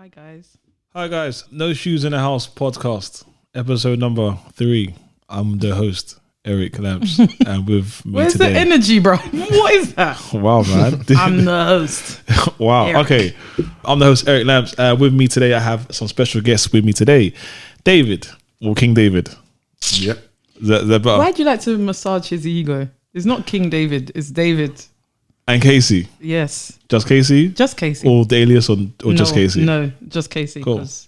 Hi guys. Hi guys, No Shoes in the House podcast, episode number 3. I'm the host, Eric Lamps, and with me Where's today. the energy, bro? What is that? Wow, man. I'm the host. Wow. Eric. Okay. I'm the host, Eric Lamps. With me today, I have some special guests with me today. David, or King David. Yep. Is that better? Why'd you like to massage his ego? It's not King David, it's David. And Kacey. Yes. Just Kacey? Just Kacey. Or the alias or just Kacey? No, just Kacey. Cool. 'Cause-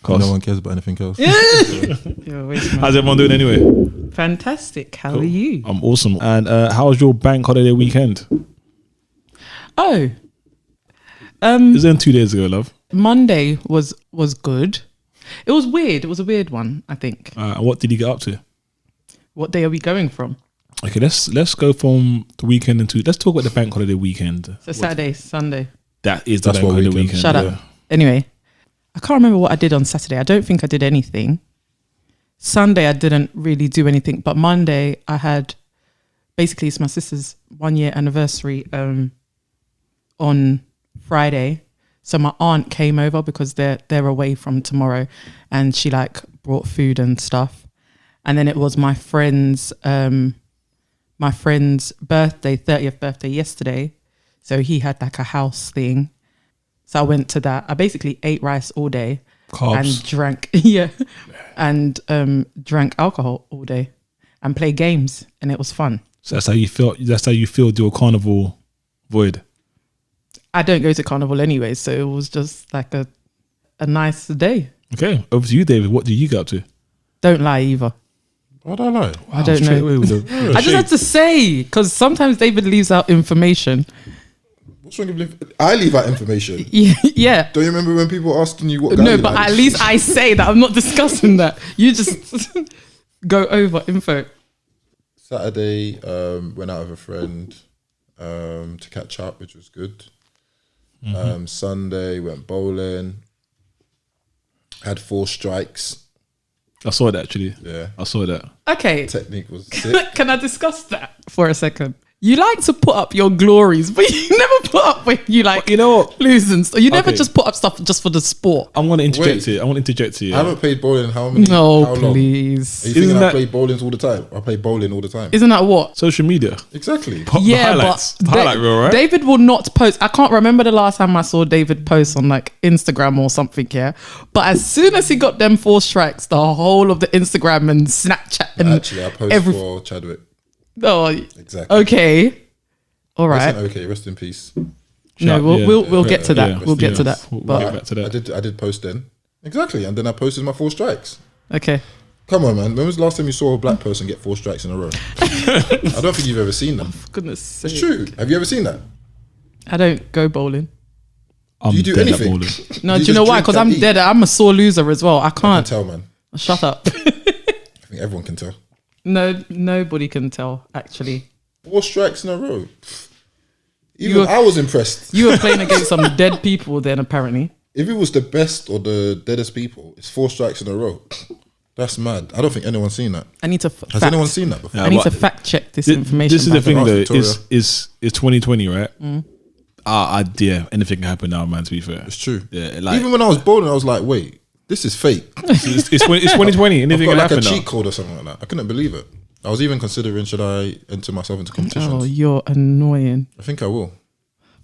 No one cares about anything else. You're a waste man. How's everyone doing anyway? Fantastic. How Cool. are you? I'm awesome. And how was your bank holiday weekend? Oh. It was in 2 days ago, love. Monday was good. It was weird. It was a weird one, I think. What did you get up to? What day are we going from? Okay, let's go from the weekend into. Let's talk about the bank holiday weekend. So Saturday, Sunday. That is the That's bank what holiday weekend. weekend. Shut yeah. up. Anyway, I can't remember what I did on Saturday. I don't think I did anything. Sunday, I didn't really do anything. But Monday, I had, basically, it's my sister's 1 year anniversary on Friday. So my aunt came over because they're away from tomorrow, and she like brought food and stuff. And then it was my friend's birthday, 30th birthday yesterday. So he had like a house thing. So I went to that. I basically ate rice all day Carbs. and drank, and drank alcohol all day and played games, and it was fun. So that's how you feel. That's how you filled your carnival void. I don't go to carnival anyway, so it was just like a nice day. Okay, over to you, David. What do you get up to? Don't lie either. Why don't I lie? I don't Straight know. away with the- I just had to say, because sometimes David leaves out information. What's wrong with I leave out information. Yeah. Don't you remember when people were asking you what guy No, you but like? at least I say that I'm not discussing that. You just go over info. Saturday, went out with a friend to catch up, which was good. Sunday, went bowling. Had 4 strikes. I saw that actually. Yeah. I saw that. Okay. Technique was sick. Can I discuss that for a second? You like to put up your glories, but you never put up when you like, You know what? lose and stuff. You never Okay. just put up stuff just for the sport. I'm gonna interject Wait. here. I want to interject here. I haven't played bowling in how many? No, how long? please. Are you thinking Isn't I that- play bowling all the time? I play bowling all the time. Isn't that what? Social media. Exactly. Pop the highlights. The highlight reel, right? David will not post. I can't remember the last time I saw David post on like Instagram or something, yeah. But as soon as he got them 4 strikes, the whole of the Instagram and Snapchat and Actually, I post for Chadwick. Oh, Exactly. okay. All right. Okay, rest in peace. No, we'll get to that. Yeah. We'll get to that. We'll But get back to that. I did post then. Exactly. And then I posted my 4 strikes. okay. Come on, man. When was the last time you saw a black person get 4 strikes in a row? I don't think you've ever seen that. For goodness sake. It's true. Have you ever seen that? I don't go bowling. I'm Do you do dead at anything? bowling. No, You do you know just why? drink Because and I'm eat. dead. I'm a sore loser as well. I I can can't. tell, man. Shut up. I think everyone can tell. No, nobody can tell, actually. 4 strikes in a row. You Even were- I was impressed. You were playing against some dead people then, apparently. If it was the best or the deadest people, it's 4 strikes in a row. That's mad. I don't think anyone's seen that. I need to Has anyone seen that before? Yeah, I need but to fact check this This, information. this is the back. thing Ask though. Victoria. It's 2020, right? Yeah, anything can happen now, man. To be fair, It's true. Yeah, like Even when I was bowling, I was like, wait, this is fake. it's 2020. I've Anything got can like a happen now. cheat code or something like that. I couldn't believe it. I was even considering, should I enter myself into competitions? Oh, you're annoying. I think I will.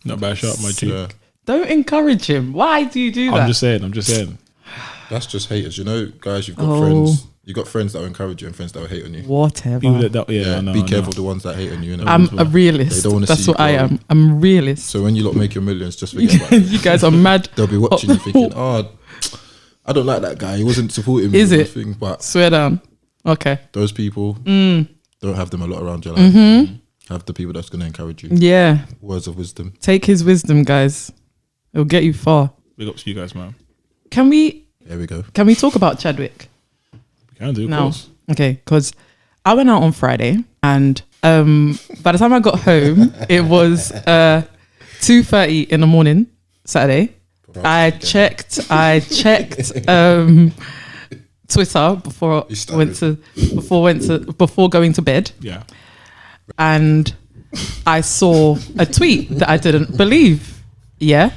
Not bad shot, my G. Yeah. Don't encourage him. Why do you do that? I'm just saying. That's just haters. You know, guys, you've got Oh. friends. You got friends that will encourage you and friends that will hate on you. Whatever. People that yeah, Yeah, I know, be I know. careful of the ones that hate on you. Innit? I'm a They realist. don't wanna That's see what you I grow. am. I'm a realist. So when you lot make your millions, just forget about it. You guys are mad. They'll be watching you thinking, oh, I don't like that guy. He wasn't supporting me. Is or it? anything." But Swear down. Okay. those people, don't have them a lot around your life. Have the people that's going to encourage you. Yeah. Words of wisdom. Take his wisdom, guys. It'll get you far. Big up to you guys, man. Can we There we go. talk about Chadwick? We can do, of No. course. Okay, because I went out on Friday, and by the time I got home, it was 2:30 in the morning, Saturday. I checked Twitter before going to bed, Yeah. and I saw a tweet that I didn't believe. Yeah,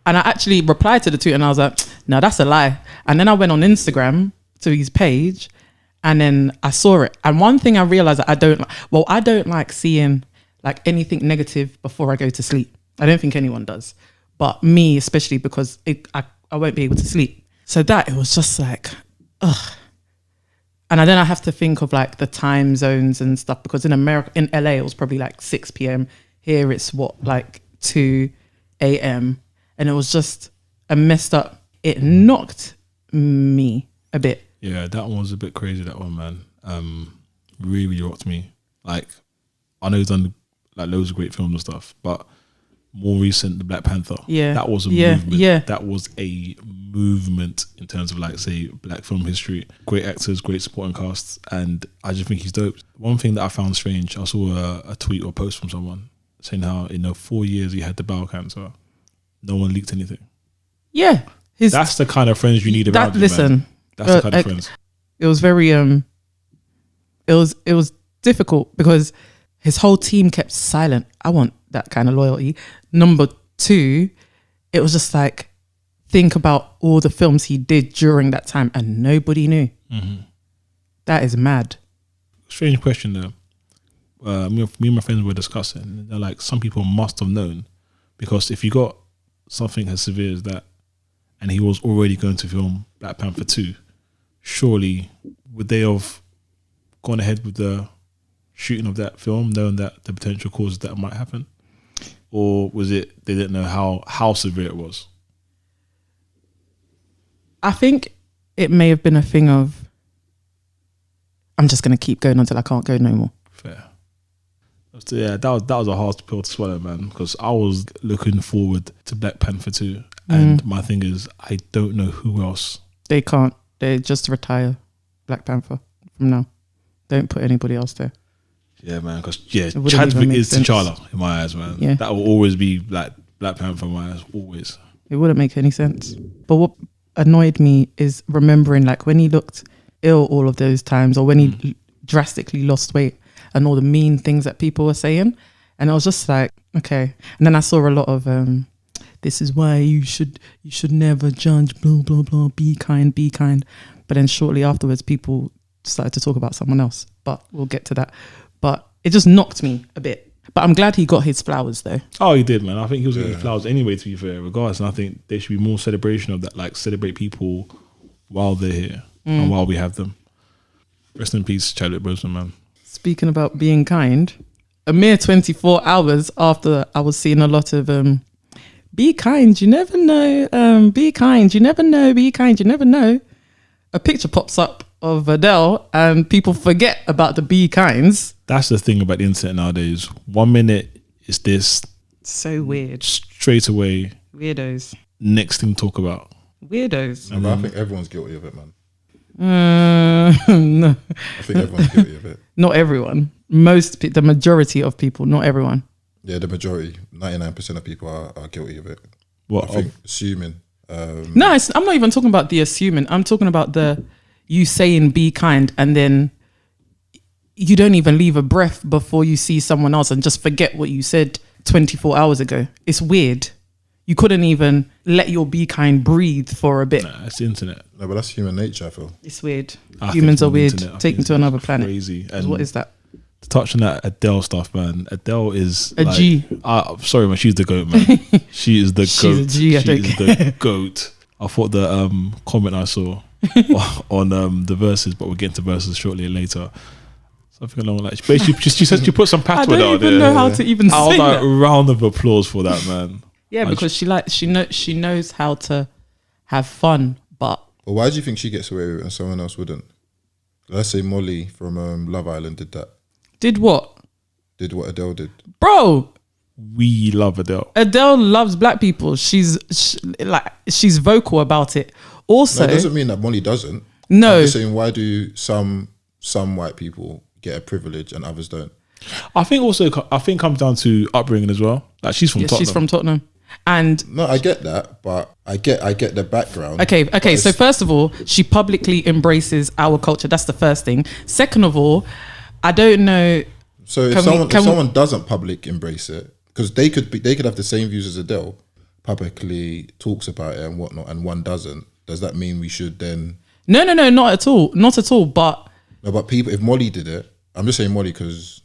And I actually replied to the tweet and I was like, no, that's a lie. And then I went on Instagram to his page and then I saw it. And one thing I realized that I don't like seeing like anything negative before I go to sleep. I don't think anyone does. But me, especially because I won't be able to sleep. So it was just like, ugh. And then I have to think of like the time zones and stuff because in America, in LA, it was probably like 6 p.m. Here it's like 2 a.m. And it was just a messed up. It knocked me a bit. Yeah, that one was a bit crazy, that one, man. Really, really rocked me. Like, I know he's done like loads of great films and stuff, but more recent, the Black Panther. Yeah. That was a movement. Yeah. That was a movement in terms of like, say, black film history. Great actors, great supporting casts, and I just think he's dope. One thing that I found strange, I saw a tweet or a post from someone saying how, 4 years he had the bowel cancer. No one leaked anything. Yeah. That's the kind of friends you need around you, man. That's the kind of friends. It was very, it was difficult because his whole team kept silent. I want that kind of loyalty. Number 2, it was just like, think about all the films he did during that time and nobody knew. Mm-hmm. That is mad. Strange question though. Me and my friends were discussing, and they're like, some people must have known, because if you got something as severe as that and he was already going to film Black Panther 2, surely would they have gone ahead with the shooting of that film knowing that the potential causes that might happen? Or was it they didn't know how severe it was? I think it may have been a thing of, I'm just going to keep going until I can't go no more. Fair. So yeah, that was a hard pill to swallow, man, because I was looking forward to Black Panther 2. And my thing is, I don't know who else. They can't. They just retire Black Panther from now. Don't put anybody else there. Yeah, man, because Chadwick is T'Challa in my eyes, man. Yeah. That will always be like Black Panther in my eyes, always. It wouldn't make any sense. But what annoyed me is remembering like when he looked ill all of those times, or when he drastically lost weight and all the mean things that people were saying. And I was just like, okay. And then I saw a lot of, this is why you should never judge, blah, blah, blah, be kind. But then shortly afterwards, people started to talk about someone else, but we'll get to that. But it just knocked me a bit. But I'm glad he got his flowers though. Oh, he did, man. I think he was getting flowers anyway, to be fair, regardless. And I think there should be more celebration of that, like celebrate people while they're here and while we have them. Rest in peace, Chadwick Boseman, man. Speaking about being kind, a mere 24 hours after I was seeing a lot of be kind, you never know, be kind, you never know, be kind, you never know. A picture pops up of Adele and people forget about the be kinds. That's the thing about the internet nowadays. 1 minute is this. So weird. Straight away. Weirdos. Next thing to talk about. Weirdos. No, but I think everyone's guilty of it, man. No. I think everyone's guilty of it. Not everyone. The majority of people, not everyone. Yeah, the majority, 99% of people are guilty of it. What? I think assuming. No, I'm not even talking about the assuming. I'm talking about you saying be kind and then you don't even leave a breath before you see someone else and just forget what you said 24 hours ago. It's weird. You couldn't even let your be kind breathe for a bit. Nah, it's the internet. No, but that's human nature, I feel. It's weird. Humans are weird. Taken to another planet. Crazy. And what is that? To touch on that Adele stuff, man. Adele is a G. Sorry, man. She's the GOAT, man. She is the GOAT. She's a G, She is the GOAT. I thought the comment I saw on the verses, but we'll get into verses shortly later. Something along like she said she put some patois out there. I don't even know how to even say that. I was like, round of applause for that, man. Yeah, because she knows how to have fun, but why do you think she gets away with it and someone else wouldn't? Let's say Molly from Love Island did that. Did what? Did what Adele did. Bro, we love Adele. Adele loves black people. She's vocal about it. Also, no, it doesn't mean that Molly doesn't. No, I'm just saying, why do some white people get a privilege and others don't? I think it comes down to upbringing as well. Like she's from Tottenham. She's from Tottenham. And no, I get that, but I get the background. Okay. So first of all, she publicly embraces our culture. That's the first thing. Second of all, I don't know. So if someone doesn't public embrace it, because they could have the same views as Adele, publicly talks about it and whatnot, and one doesn't, does that mean we should then? No, not at all. Not at all. But No, but people, if Molly did it, I'm just saying Molly because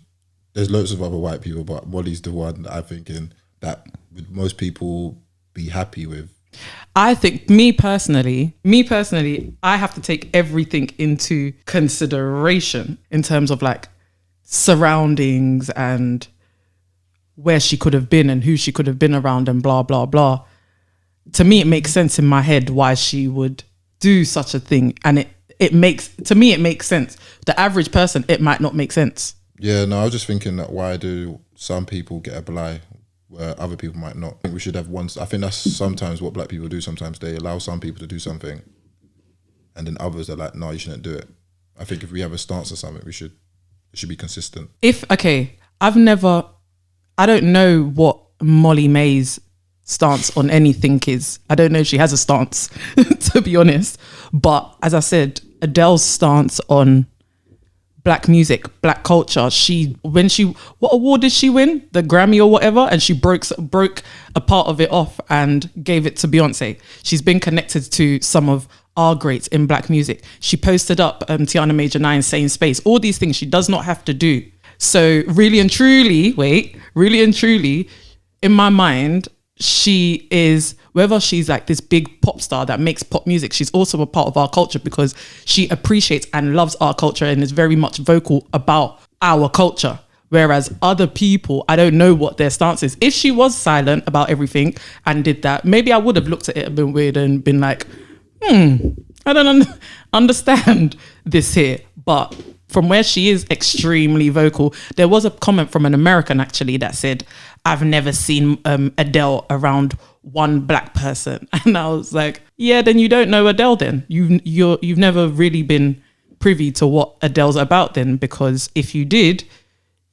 there's loads of other white people, but Molly's the one that I'm thinking that would most people be happy with. I think me personally, I have to take everything into consideration in terms of like surroundings and where she could have been and who she could have been around and blah, blah, blah. To me, it makes sense in my head why she would do such a thing. And it makes sense. The average person, it might not make sense. Yeah, no, I was just thinking that why do some people get a bly where other people might not? I think we should have one. I think that's sometimes what black people do. Sometimes they allow some people to do something, and then others are like, "No, you shouldn't do it." I think if we have a stance or something, it should be consistent. I don't know what Molly May's stance on anything is. I don't know if she has a stance, to be honest. But as I said, Adele's stance on black music, black culture, what award did she win? The Grammy or whatever, and she broke a part of it off and gave it to Beyonce. She's been connected to some of our greats in black music. She posted up Tiana Major 9, Same Space, all these things she does not have to do. So really and truly, in my mind, she is, whether she's like this big pop star that makes pop music, she's also a part of our culture because she appreciates and loves our culture and is very much vocal about our culture. Whereas other people, I don't know what their stance is. If she was silent about everything and did that, maybe I would have looked at it and been weird and been like, I don't understand this here. But from where she is extremely vocal, there was a comment from an American actually that said, I've never seen Adele around one black person. And I was like, yeah, then you don't know Adele then. You've never really been privy to what Adele's about then, because if you did,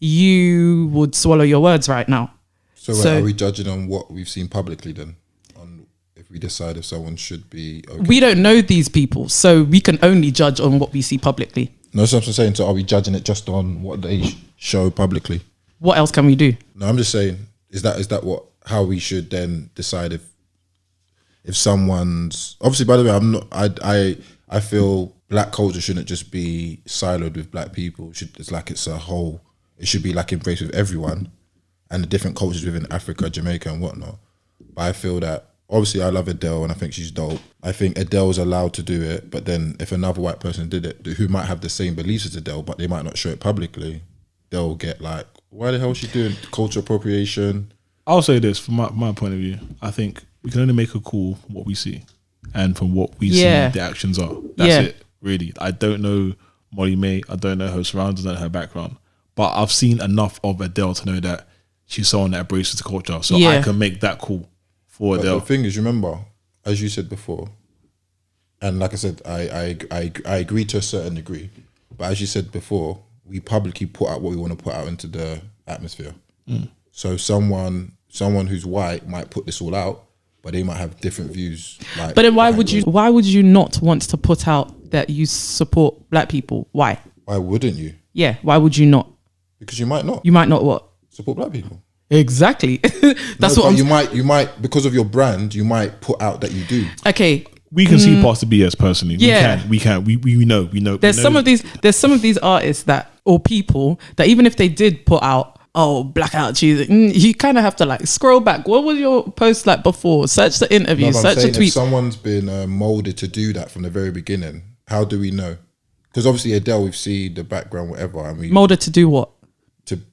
you would swallow your words right now. So are we judging on what we've seen publicly then? On if we decide if someone should be okay? We don't know these people, so we can only judge on what we see publicly. No, so I'm saying, so are we judging it just on what they show publicly? What else can we do? No, I'm just saying, is that how we should then decide if someone's, obviously, by the way, I feel black culture shouldn't just be siloed with black people. It's a whole, it should be like embraced with everyone and the different cultures within Africa, Jamaica and whatnot. But I feel that, obviously I love Adele and I think she's dope. I think Adele's allowed to do it, but then if another white person did it who might have the same beliefs as Adele, but they might not show it publicly, they'll get like, why the hell is she doing culture appropriation? I'll say this from my point of view. I think we can only make a call from what we see, and from what we see, the actions are. That's it, really. I don't know Molly May. I don't know her surroundings, I don't know her background, but I've seen enough of Adele to know that she's someone that embraces the culture. So I can make that call for Adele. The thing is, remember, as you said before, and like I said, I agree to a certain degree, but as you said before, we publicly put out what we want to put out into the atmosphere. So someone who's white might put this all out, but they might have different views. Like, but then why would you not want to put out that you support black people? Why? Why wouldn't you? Yeah, why would you not? Because you might not. You might not what? Support black people. Exactly. That's what you might because of your brand, you might put out that you do. Okay. We can see past the BS personally. Yeah. We know. There's some of these artists that, or people that even if they did put out, blackout cheese, you kind of have to like scroll back. What was your post like before? Search the interview, search the tweet. If someone's been molded to do that from the very beginning, how do we know? Because obviously Adele, we've seen the background, whatever, and we molded to do what?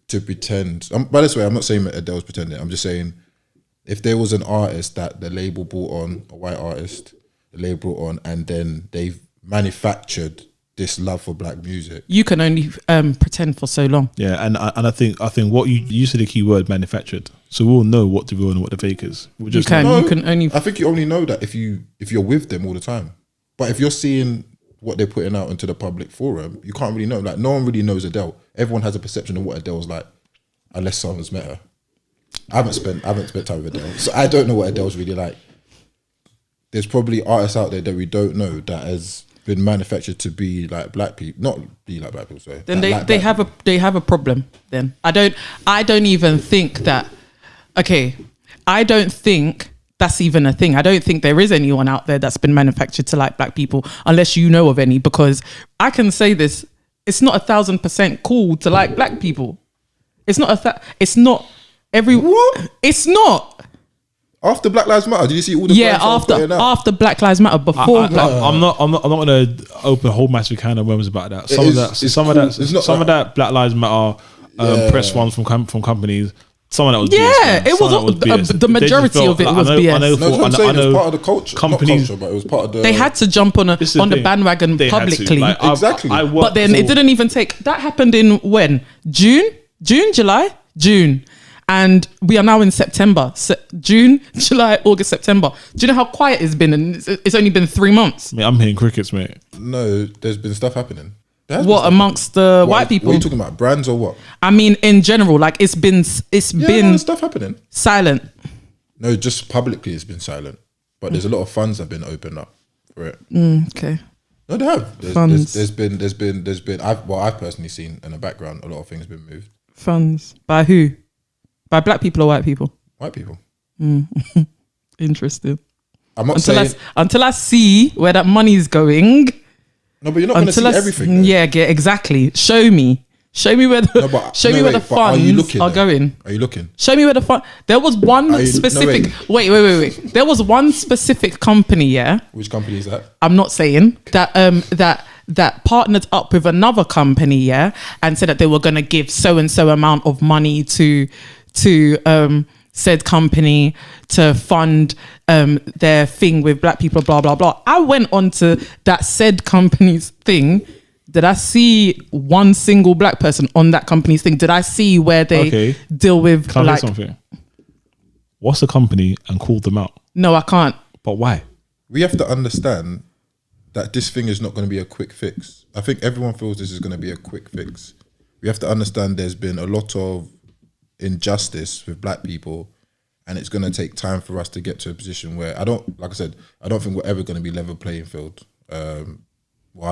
To pretend. By this way, I'm not saying that Adele's pretending. I'm just saying if there was an artist that the label brought on, a white artist, the label brought on, and then they've manufactured this love for black music. You can only pretend for so long. Yeah, and I think what you said the key word manufactured. So we'll know what the real and what the fake is. We'll just you can only. I think you only know that if you're with them all the time. But if you're seeing what they're putting out into the public forum, you can't really know. Like no one really knows Adele. Everyone has a perception of what Adele's like, unless someone's met her. I haven't spent time with Adele, so I don't know what Adele's really like. There's probably artists out there that we don't know that has been manufactured to be like black people, not be like black people. Sorry. Then they have a problem. Then I don't even think that. Okay, I don't think that's even a thing. I don't think there is anyone out there that's been manufactured to like black people, unless you know of any, because I can say this, it's not 1,000% cool to like black people. It's not it's not every, What? It's not. After Black Lives Matter, did you see all the brands that were putting out? after Black Lives Matter, before I'm not gonna open a whole massive can of worms about that. Some of that Black Lives Matter press ones from companies. Some of that was BS, it was the majority of it was BS. I know, it was part of the culture. Companies, not culture, but it was part of the. They had to jump on the bandwagon publicly. Like, exactly. But then it didn't even take. That happened in when? June, July, June. And we are now in September. June, July, August, September. Do you know how quiet it's been? And it's only been 3 months. Mate, I'm hitting crickets, mate. No, there's been stuff happening. What amongst the white people? What are you talking about? Brands or what? I mean, in general, like it's been stuff happening. Silent. No, just publicly it's been silent. But there's a lot of funds that have been opened up for it. Okay. No, they have. There's been. I've personally seen in the background a lot of things been moved. Funds by who? By black people or white people? White people. Interesting. I'm not saying until I see where that money's going. No, but you're not going to see everything. Though. Yeah, exactly. Show me where the where the funds are going. Are you looking? Show me where the fund. There was one specific. Wait. There was one specific company. Yeah. Which company is that? I'm not saying that. That partnered up with another company. Yeah, and said that they were going to give so and so amount of money to said company to fund their thing with black people, blah blah blah. I went onto that said company's thing. Did I see one single black person on that company's thing? Did I see where they deal with Can I say something? What's the company and call them out? No, I can't. But why? We have to understand that this thing is not going to be a quick fix. I think everyone feels this is going to be a quick fix. We have to understand there's been a lot of injustice with black people, and it's going to take time for us to get to a position where I don't think we're ever going to be level playing field. I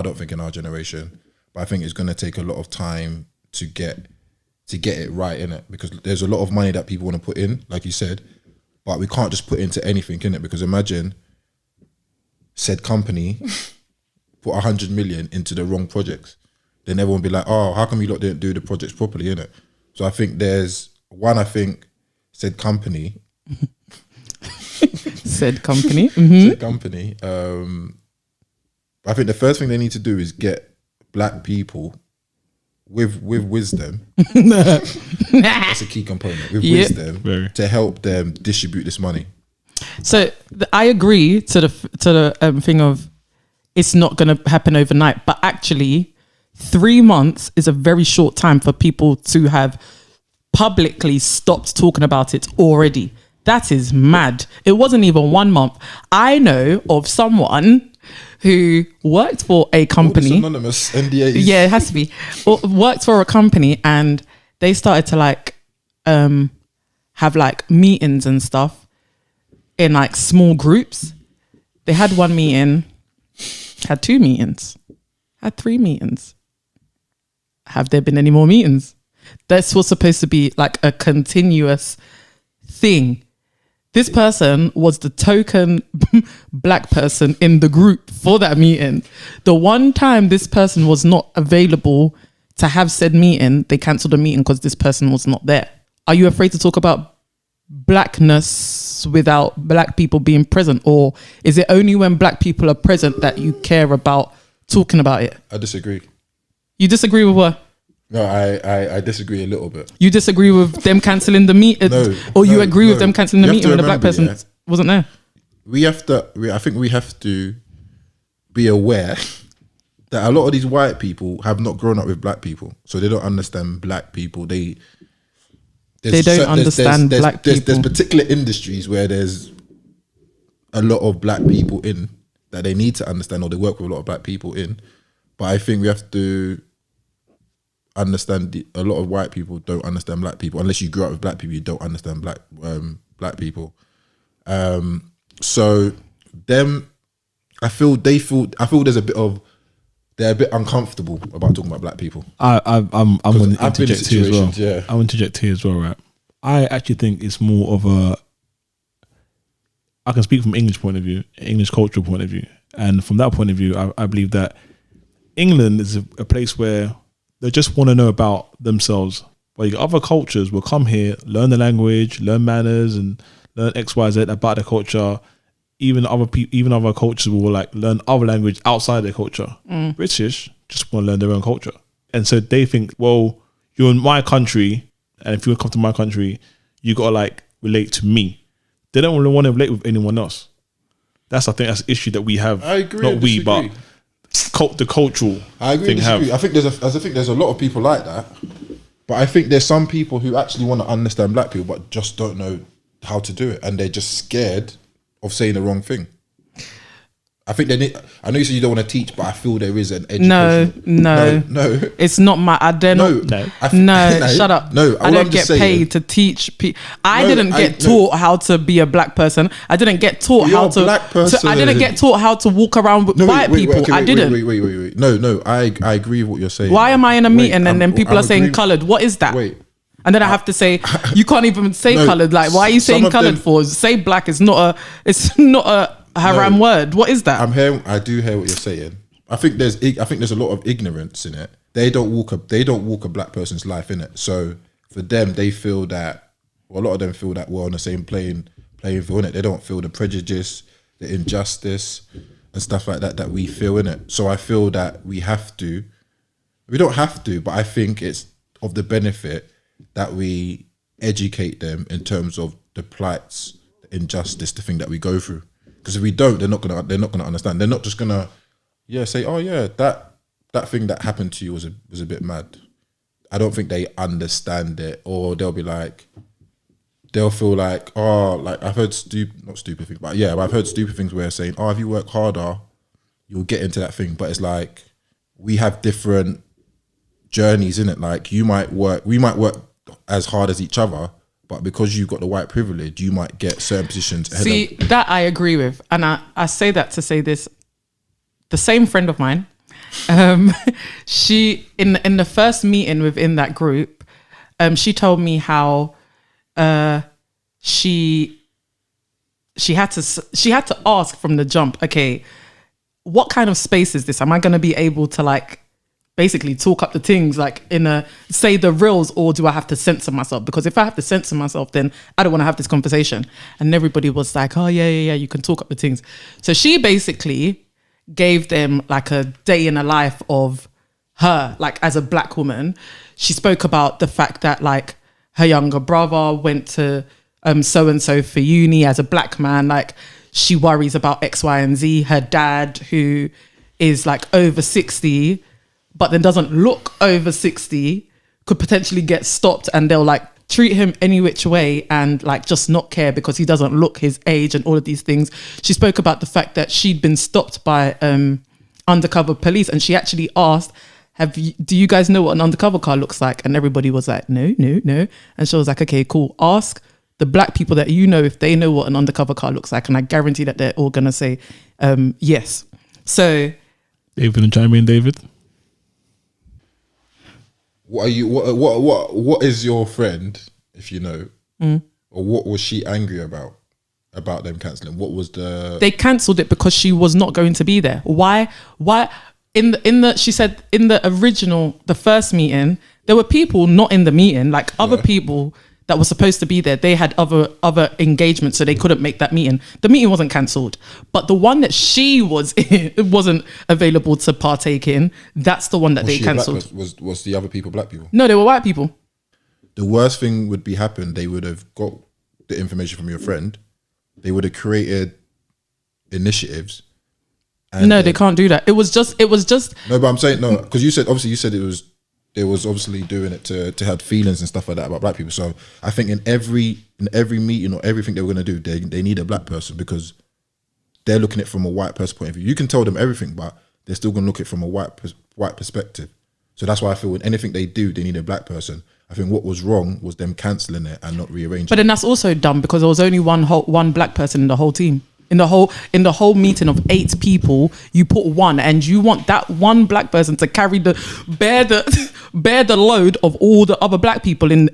don't think in our generation, but I think it's going to take a lot of time to get it right, innit? Because there's a lot of money that people want to put in, like you said, but we can't just put into anything, innit? Because imagine said company put 100 million into the wrong projects, then everyone will be like, oh, how come you lot didn't do the projects properly, innit? So I think said company. Said company. Mm-hmm. Said company. I think the first thing they need to do is get black people with wisdom. That's a key component. With wisdom to help them distribute this money. So I agree to the thing of it's not going to happen overnight, but actually 3 months is a very short time for people to have publicly stopped talking about it already. That is mad. It wasn't even 1 month. I know of someone who worked for a company. Anonymous NDAs. Yeah, it has to be. Worked for a company, and they started to have like meetings and stuff in like small groups. They had 1 meeting, had 2 meetings, had 3 meetings. Have there been any more meetings? This was supposed to be like a continuous thing. This person was the token black person in the group for that meeting. The one time this person was not available to have said meeting, they cancelled the meeting because this person was not there. Are you afraid to talk about blackness without black people being present? Or is it only when black people are present that you care about talking about it? I disagree. You disagree with what? No, I disagree a little bit. You disagree with them cancelling the meeting, you agree with them cancelling the meeting when the black person wasn't there? I think we have to be aware that a lot of these white people have not grown up with black people, so they don't understand black people. They don't understand black people. There's particular industries where there's a lot of black people in that they need to understand, or they work with a lot of black people in. But I think we have to understand a lot of white people don't understand black people. Unless you grew up with black people, you don't understand black people. So them, I feel there's a bit of, they're a bit uncomfortable about talking about black people. I'm going to interject here as well. Yeah. I want to interject here as well, right? I actually think it's more of I can speak from English point of view, English cultural point of view, and from that point of view, I believe that England is a place where they just want to know about themselves. But other cultures will come here, learn the language, learn manners, and learn X, Y, Z about their culture. Even other cultures will like learn other language outside their culture. British just want to learn their own culture, and so they think, well, you're in my country, and if you come to my country, you gotta like relate to me. They don't really want to relate with anyone else. I think that's the issue that we have. I agree. Not we, but the cultural. I agree. Thing have. I think there's a lot of people like that, but I think there's some people who actually want to understand black people, but just don't know how to do it, and they're just scared of saying the wrong thing. I think they need. I know you said you don't want to teach, but I feel there is an education. No. It's not my. I don't know. No, shut up. No, I don't get paid to teach people. I didn't get taught how to be a black person. I didn't get taught how to. Black person. I didn't get taught how to walk around with white people. I didn't. Wait. No. I agree with what you're saying. Why am I in a meeting and then people are saying coloured? What is that? Wait. And then I have to say, you can't even say coloured. Like, why are you saying coloured for? Say black. It's not a haram word. What is that? I do hear what you're saying. I think there's a lot of ignorance in it. They don't walk a black person's life in it. So for them, they feel that, well, a lot of them feel that we're on the same playing field in it. They don't feel the prejudice, the injustice, and stuff like that we feel in it. So I feel that we don't have to, but I think it's of the benefit that we educate them in terms of the plights, the injustice, the thing that we go through. Because if we don't, they're not gonna understand. They're not just gonna say, oh yeah, that thing that happened to you was a bit mad. I don't think they understand it, or they'll feel like, oh, like I've heard not stupid things, but yeah, I've heard stupid things where saying, oh, if you work harder, you'll get into that thing. But it's like we have different journeys in it. Like we might work as hard as each other, but because you've got the white privilege, you might get certain positions ahead. See, that I agree with. And I say that to say this. The same friend of mine, she, in the first meeting within that group, she told me how she had to ask from the jump, okay, what kind of space is this? Am I going to be able to like basically talk up the things like say the reals, or do I have to censor myself? Because if I have to censor myself, then I don't want to have this conversation. And everybody was like, oh yeah, you can talk up the things. So she basically gave them like a day in the life of her, like as a black woman. She spoke about the fact that like her younger brother went to so-and-so for uni as a black man. Like she worries about X, Y, and Z. Her dad, who is like over 60, but then doesn't look over 60, could potentially get stopped, and they'll like treat him any which way and like just not care because he doesn't look his age and all of these things. She spoke about the fact that she'd been stopped by undercover police, and she actually asked, do you guys know what an undercover car looks like? And everybody was like, no. And she was like, okay, cool. Ask the black people that you know if they know what an undercover car looks like. And I guarantee that they're all going to say yes. So... David and chime in, David. What is your friend, if you know, or what was she angry about them cancelling? What was they cancelled it because she was not going to be there. Why she said in the first meeting, there were people not in the meeting, like other people that were supposed to be there. They had other engagements, so they couldn't make that meeting. The meeting wasn't cancelled, but the one that she was in wasn't available to partake in. That's the one that they cancelled. Was the other people black people? No, they were white people. The worst thing would be happen. They would have got the information from your friend. They would have created initiatives. No, they can't do that. It was just. No, but I'm saying no, because you said it was. They was obviously doing it to have feelings and stuff like that about black people. So I think in every meeting or everything they were going to do, they need a black person, because they're looking at it from a white person point of view. You can tell them everything, but they're still going to look at it from a white perspective. So that's why I feel in anything they do, they need a black person. I think what was wrong was them cancelling it and not rearranging. But then that's also dumb, because there was only one black person in the whole team. In the whole meeting of 8 people, you put one, and you want that one black person to carry bear the load of all the other black people in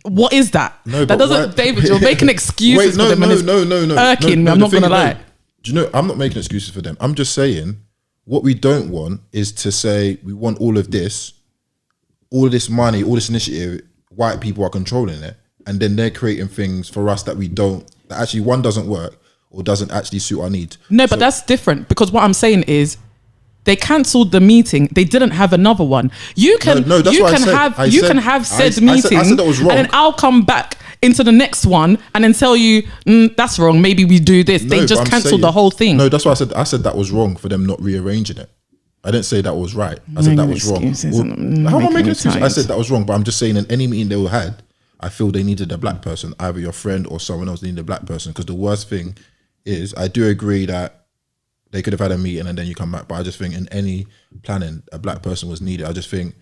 what is that? No, that doesn't, David, you're making excuses for them. No, irking me. I'm not gonna lie. Do you know? I'm not making excuses for them. I'm just saying what we don't want is to say we want all of this money, all this initiative. White people are controlling it, and then they're creating things for us that we don't. That actually one doesn't work or doesn't actually suit our needs. No, but that's different, because what I'm saying is they cancelled the meeting. They didn't have another one. You can have said meeting, I said that was wrong. and then I'll come back into the next one and then tell you that's wrong. Maybe we do this. They just cancelled the whole thing. No, that's why I said that was wrong for them not rearranging it. I didn't say that was right. I said that was wrong. How am I making excuses? I said that was wrong, but I'm just saying in any meeting they all had, I feel they needed a black person, either your friend or someone else needed a black person. Because the worst thing is, I do agree that they could have had a meeting and then you come back, but I just think in any planning, a black person was needed. I just think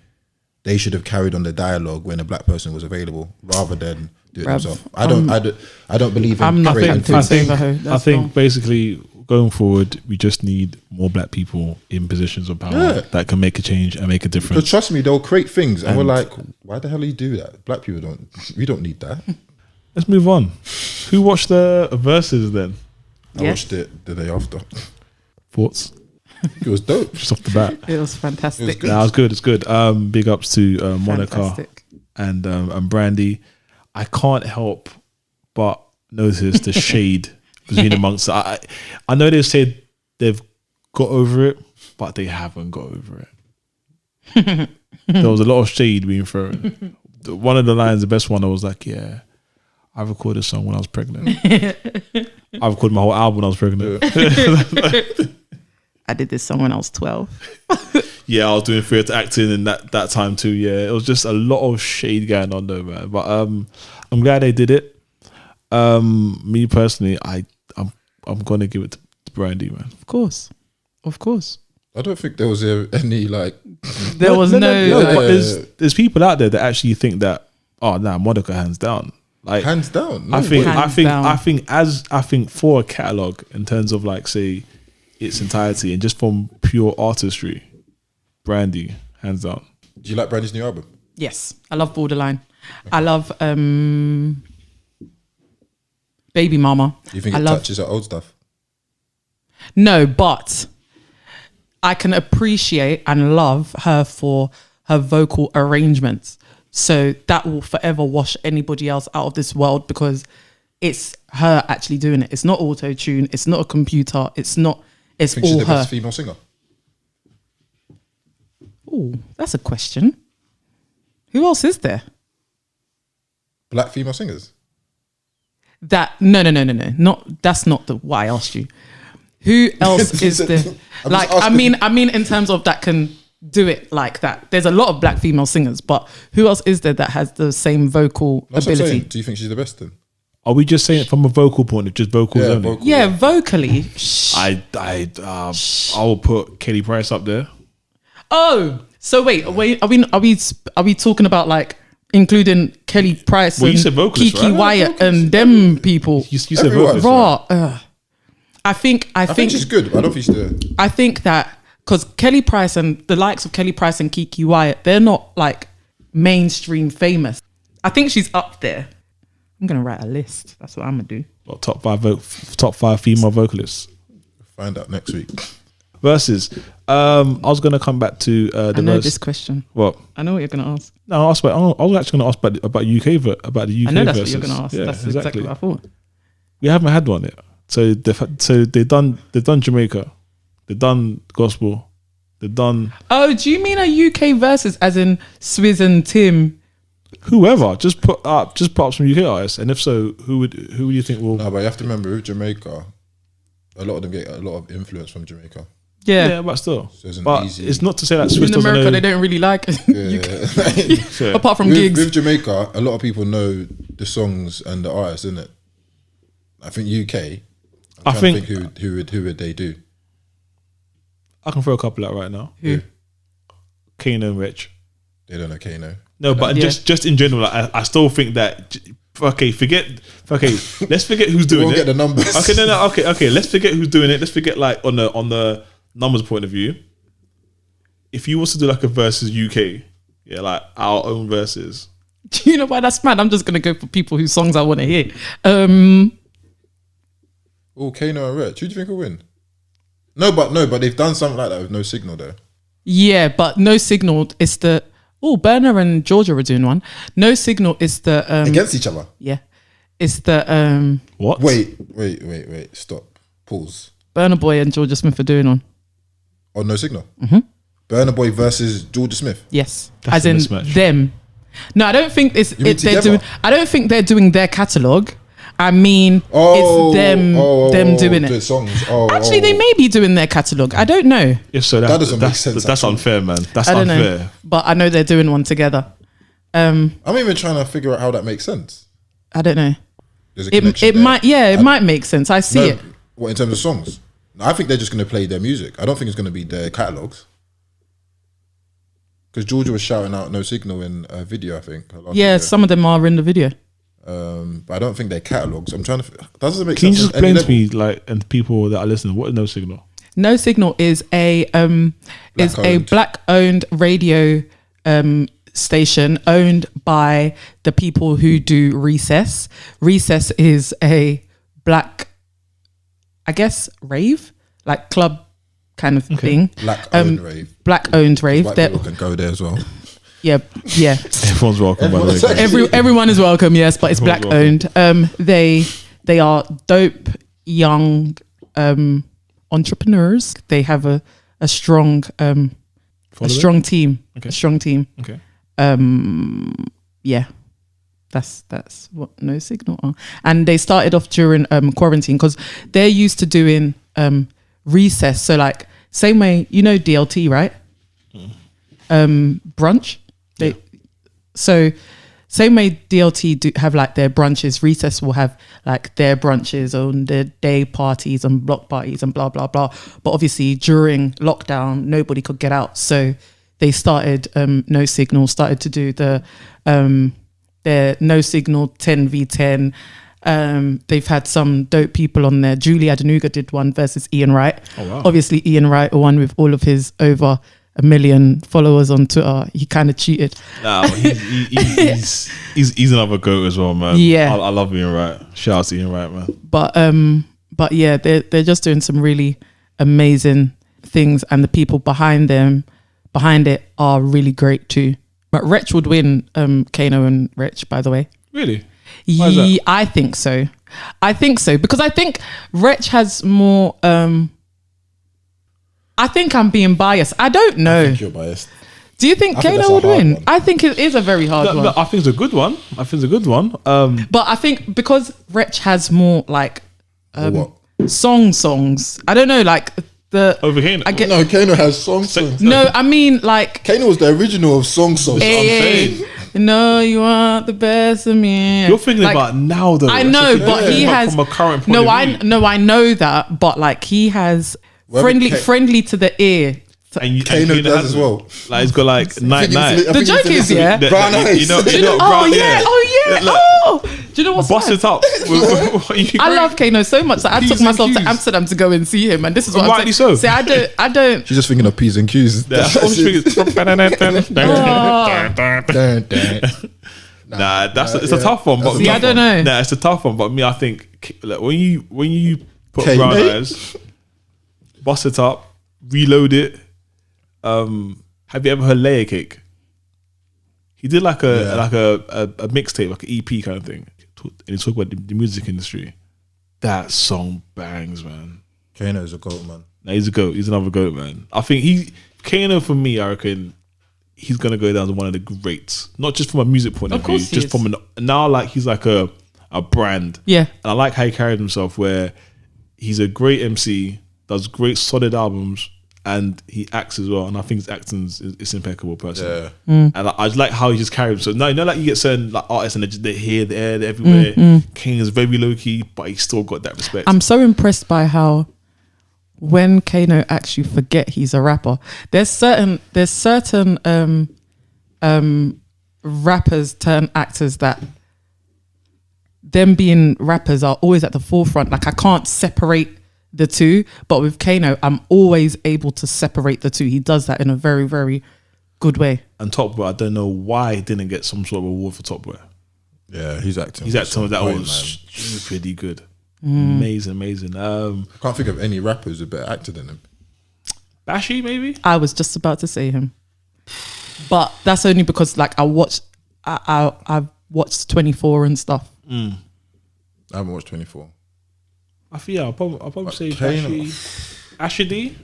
they should have carried on the dialogue when a black person was available, rather than do it themselves. I don't believe in. I think basically going forward, we just need more black people in positions of power that can make a change and make a difference. But trust me, they'll create things, and we're like, why the hell do you do that? Black people we don't need that. Let's move on. Who watched the verses then? I watched it the day after. Thoughts? It was dope. Just off the bat. It was fantastic. It was good. Nah, it was good. It's good. Big ups to Monica and Brandy. I can't help but notice the shade between amongst. I know they said they've got over it, but they haven't got over it. There was a lot of shade being thrown. One of the lines, the best one, I was like, yeah, I recorded a song when I was pregnant. I recorded my whole album when I was pregnant. I did this song when I was 12. Yeah, I was doing theatre acting in that time too. Yeah, it was just a lot of shade going on though, man. But I'm glad they did it. Me personally, I'm gonna give it to Brandy, man. Of course. I don't think there was any like. There was no. But there's people out there that actually think that, oh nah, Monica hands down. Like hands down. No, I think for a catalogue in terms of like say its entirety and just from pure artistry, Brandy hands down. Do you like Brandy's new album? Yes, I love Borderline. Okay. I love Baby Mama. Do you think it touches her old stuff? No, but I can appreciate and love her for her vocal arrangements. So that will forever wash anybody else out of this world, because it's her actually doing it. It's not auto-tune. It's not a computer. It's all her. She's the best female singer? Oh, that's a question. Who else is there? Black female singers? No. That's not what I asked you. Who else is there? Like, I mean, in terms of that can do it like that. There's a lot of black female singers, but who else is there that has the same vocal ability? Do you think she's the best then? Are we just saying it from a vocal point of just vocals only? Vocally. I will put Kelly Price up there. Oh, so wait. Are we talking about like including Kelly Price and you said vocalist, Kiki right? Wyatt and them people? You said vocalist. Right? I think she's good. I don't think she's the. I think that because Kelly Price and the likes of Kelly Price and Kiki Wyatt, they're not like mainstream famous. I think she's up there. I'm gonna write a list. That's what I'm gonna do. Well, top five female vocalists. Find out next week. Versus, I was gonna come back to the. I know this question. What? I know what you're gonna ask. No, I was actually gonna ask about the UK. I know that's versus. what you're gonna ask. Yeah, that's exactly what I thought. We haven't had one yet. So they've done Jamaica, they've done gospel, they've done. Oh, do you mean a UK versus as in Swizz and Tim? Whoever, just put up some UK artists, and if so, who would you think will? No, but you have to remember with Jamaica, a lot of them get a lot of influence from Jamaica. Yeah, but still, so it's not to say that Swizz in America they don't really like it. Apart from gigs. With Jamaica, a lot of people know the songs and the artists, isn't it? I think UK. I think who would they do? I can throw a couple out right now. Who? Kano and Rich. They don't know Kano. No, but just in general, I still think that Okay, let's forget who's doing won't it. get the numbers. Okay, no. Okay. Let's forget who's doing it. Let's forget like on the numbers point of view. If you was to do like a versus UK, yeah, like our own versus. Do you know why that's mad? I'm just gonna go for people whose songs I want to hear. Oh, Kano and Rich. Who do you think will win? No, but they've done something like that with No Signal though. Yeah, but No Signal is the Burner and Georgia are doing one. No Signal is the Against each other. yeah, it's the What? Wait. Stop. Pause. Burner Boy and Georgia Smith are doing one. Oh, No Signal. Mm-hmm. Burna Boy versus Georgia Smith. Yes, That's as a in mismatch. them. No, I don't think mean they're together? doing. I don't think they're doing their catalog. I mean, it's them doing the it. songs. Actually, they may be doing their catalog. I don't know. If so, That doesn't make sense, That's actually. unfair, man. That's I don't unfair. know, but I know they're doing one together. I'm even trying to figure out how that makes sense. I don't know. There's a connection It there. might, yeah, it might make sense. I see No, it. what in terms of songs? No, I think they're just going to play their music. I don't think it's going to be their catalogs. Because Georgia was shouting out No Signal in a video, I think. her last Yeah, video. some of them are in the video. But I don't think they're catalogs. I'm trying to. That doesn't make Can you sense. just on any explain to level. me, like, and people that are listening, what is No Signal? No Signal is a Black-owned. black-owned radio station owned by the people who do Recess. Recess is a black, I guess, rave, like club kind of thing. Black-owned rave. Black-owned rave. White They're- people can go there as well. yeah. Everyone's welcome, by the way. Everyone's guys. Everyone is welcome, yes, but it's Everyone's black-owned. They are dope young entrepreneurs. They have a strong team. Okay. A strong team. Okay. Yeah, that's what No Signal are. And they started off during quarantine because they're used to doing Recess. So like same way, you know DLT, right? Brunch. So same way DLT do have like their brunches, Recess will have like their brunches on their day parties and block parties and blah blah blah. But obviously during lockdown, nobody could get out, so they started No Signal started to do their No Signal 10v10. They've had some dope people on there. Julie Adenuga did one versus Ian Wright. Oh, wow. Obviously Ian Wright won with all of his over 1 million followers on Twitter. He kind of cheated. Nah, he's another goat as well, man. Yeah. I love Ian Wright. Shout out to Ian Wright, man. But yeah, they're just doing some really amazing things, and the people behind it are really great too. But Wretch would win Kano and Wretch, by the way. Really? Why is that? I think so. Because I think Wretch has more I think I'm being biased. I don't know. I think you're biased. Do you think I think that's Kano a would hard win? one. I think it is a very hard one. No, I think it's a good one. But I think because Wretch has more like Or what? songs. I don't know, like the Over Kano. I get No, Kano has songs. no. I mean like Kano was the original of songs. hey, no, you are the best of me. You're thinking Like, about now, though. I That's know, the thing. but he From has from a current point no. of view. I know that, but like he has Well, friendly to the ear. And Kano does has as it. well. Like he's got like night. The joke is, yeah. Brown eyes. You know, Oh brown- yeah, Look, oh. Do you know what's bust mad? it up. I love Kano so much that I took P's and myself to Q's. Amsterdam to go and see him, and this is what Rightly I'm so. saying. See, I don't. She's just thinking of P's and Q's. That's what I'm thinking. Nah, it's a tough one. But That's a See, I don't know. Nah, it's a tough one. But me, I think like, when you put Okay, brown mate. eyes, bust it up, reload it. Have you ever heard Layer Cake? He did like a mixtape, like an EP kind of thing, and he talked about the music industry. That song bangs, man. Kano's a goat, man. Nah, he's a goat. He's another goat, man. I think Kano for me, I reckon he's gonna go down as one of the greats. Not just from a music point of, Of course view, he just is. from now like he's like a brand. Yeah, And I like how he carried himself, where he's a great MC, does great solid albums, and he acts as well. And I think his acting is impeccable, personally. Yeah. And I just like how he just carried himself. No, you know, like you get certain like artists and they're here, they're everywhere. King is very low key, but he still got that respect. I'm so impressed by how when Kano actually forget he's a rapper. There's certain rappers turn actors that them being rappers are always at the forefront. Like I can't separate the two, but with Kano, I'm always able to separate the two. He does that in a very, very good way. And Top Boy, I don't know why he didn't get some sort of award for Top Boy. Yeah, he's acting. He's acting that point, was man. stupidly good. Amazing. I can't think of any rappers who are better actor than him. Bashy, maybe? I was just about to say him, but that's only because like I watched 24 and stuff. I haven't watched 24. I feel I'll probably say Kano. Bashy. Asher D?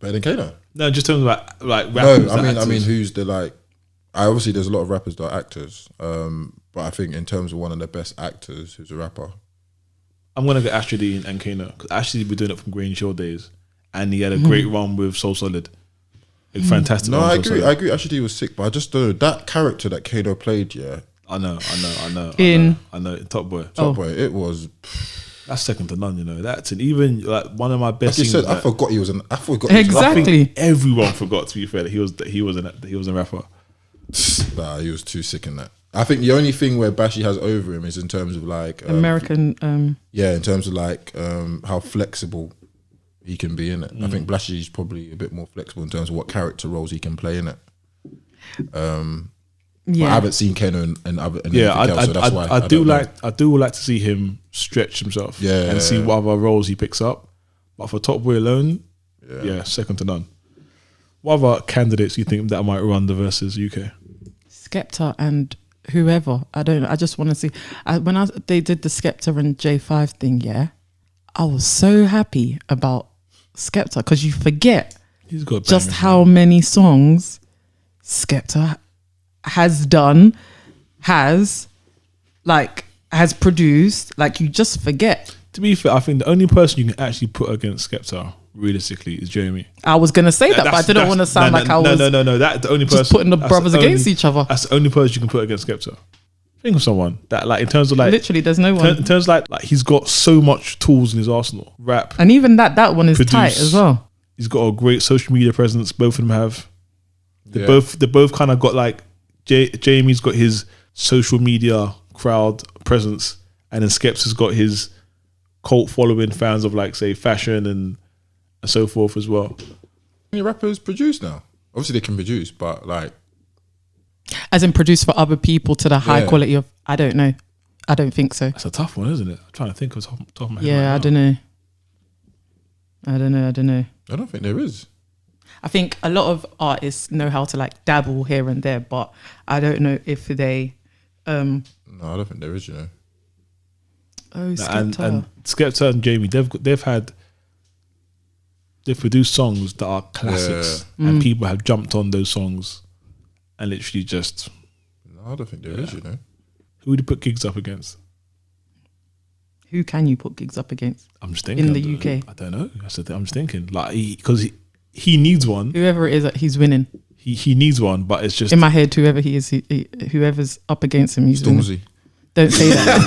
Better than Kano? No, just terms of like rappers. No, I mean, who's the like? Obviously, there's a lot of rappers that are actors, but I think in terms of one of the best actors who's a rapper, I'm gonna go Asher D and Kano because Asher D been doing it from Green Show days, and he had a great run with Soul Solid. A fantastic. No, run I with Soul agree. Solid. I agree. Asher D was sick, but I just don't know that character that Kano played. Yeah, I know. In Top Boy. Top Boy. It was. That's second to none. You know that's and even like one of my Like best. you said, scenes I that- forgot he was an. I forgot. He was Exactly. Everyone forgot. To be fair, that he was a rapper. Nah, he was too sick in that. I think the only thing where Bashy has over him is in terms of like American. yeah, in terms of like how flexible he can be in it. I think Bashy's probably a bit more flexible in terms of what character roles he can play in it. But I haven't seen Kano and other. And Yeah, anything else, so that's why I do don't know. like to see him stretch himself. Yeah. and see what other roles he picks up. But for Top Boy alone, yeah, second to none. What other candidates do you think that might run the versus UK? Skepta and whoever. I don't know. I just want to see. When they did the Skepta and J5 thing, yeah, I was so happy about Skepta because you forget He's got just bangers, how many songs Skepta has done, has produced. Like you just forget. To be fair, I think the only person you can actually put against Skepta realistically is Jeremy. I was gonna say that, but I didn't want to sound like I was No. That's the only person. just putting the brothers against each other. That's the only person you can put against Skepta. Think of someone that, like, in terms of like, Literally, there's no in one. terms of like he's got so much tools in his arsenal. Rap, And even that one is produce. tight as well. He's got a great social media presence. Both of them have. They Yeah. both kind of got like Jamie's got his social media crowd presence, and then Skeps has got his cult following fans of like say fashion and so forth as well. How many rappers produce now? Obviously, they can produce, but like, As in produce for other people to the high Yeah. quality of, I don't know. I don't think so. That's a tough one, isn't it? I'm trying to think of the top of my head. Yeah, right I now. don't know. I don't know. I don't think there is. I think a lot of artists know how to like dabble here and there, but I don't know if they No, I don't think there is. You know, And Skepta. Skepta and Jamie, they've produced songs that are classics, and people have jumped on those songs, and literally just no, I don't think there is. You know, who would you put gigs up against? Who can you put gigs up against? I'm just thinking In the UK? I don't know. That's the thing. I'm just thinking like because he needs one. Whoever it is, he's winning. He needs one, but it's just In my head, whoever he is, whoever's up against him, he's winning. Stormzy. Don't say that.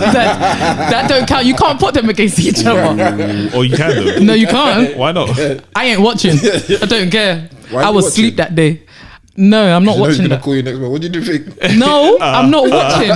that don't count. You can't put them against each other. or you can though. No, you can't. Why not? I ain't watching. I don't care. Why I you was watching? asleep that day. No, I'm not You know he's watching gonna that. call you next month. What did you think? No, I'm not watching.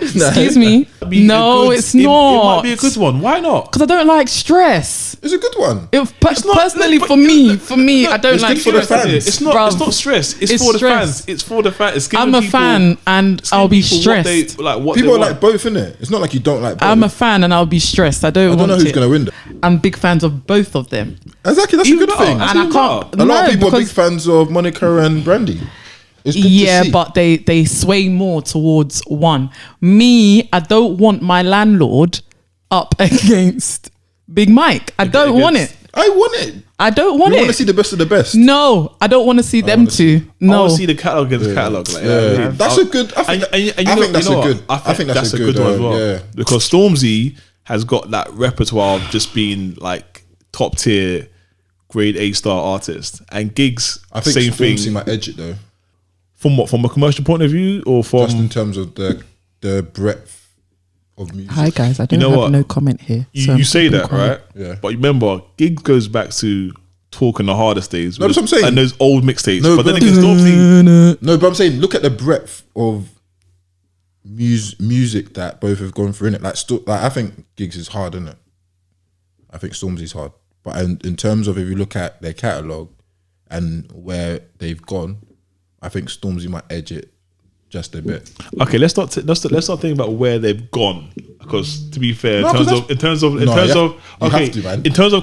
Excuse me. Be a No, good- it's It not. might be a good one. Why not? Because I don't like stress. It's a good one. Personally, for me, I don't It's like good for the stress. fans. It's not. Bruv. It's not stress. It's It's for the stress. fans. It's for the fans. It's giving I'm a people- fan and it's giving I'll be people stressed. what People they are want. like both, innit? It's not like you don't like both. I'm a fan and I'll be stressed. I don't I don't want know who's it. gonna win. Though. I'm big fans of both of them. Exactly, that's Even a good better. thing. That's And I even can't. better. A lot of people are big because- fans of Monica and Brandy. It's good to Yeah, see. but they sway more towards one. Me, I don't want my landlord up against Big Mike. I don't want it. I want it. I don't want We want to it. see the best of the best. No, I don't want to see them wanna see- two. I No. want to see the catalog against catalog. Like, Yeah, that's a good. I think, and you I know- think that's you know a what? good. I think that's a good one as well. Yeah. Because Stormzy has got that repertoire of just being like top tier, grade A star artist, and gigs. I think same Stormzy thing. might edge it though, From what? From a commercial point of view, or from? just in terms of the breadth of music. Hi guys, I don't know have what? no comment here. so You say I'm that, quiet. right? Yeah. But remember, gigs goes back to talking the hardest days. No, that's what I'm saying. And those old mixtapes. No, but then but- again, Stormzy. No, but I'm saying look at the breadth of music that both have gone through in it. Like I think Gigs is hard, isn't it? I think Stormzy's hard, but in terms of if you look at their catalogue and where they've gone, I think Stormzy might edge it just a bit. Okay, let's not think about where they've gone, because to be fair, No, in terms of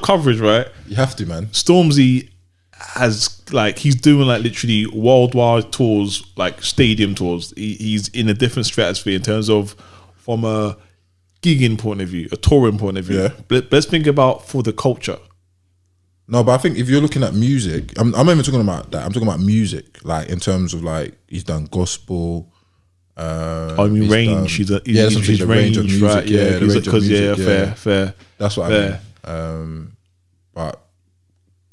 coverage, right? You have to, man. Stormzy has he's doing literally worldwide tours, like stadium tours. He's in a different stratosphere in terms of from a gigging point of view, a touring point of view. Yeah. But let's think about for the culture. No, but I think if you're looking at music, I'm not even talking about that. I'm talking about music, like in terms of he's done gospel. I mean, range. He's the range of music, right? Yeah, the range of music, fair. That's what I mean. But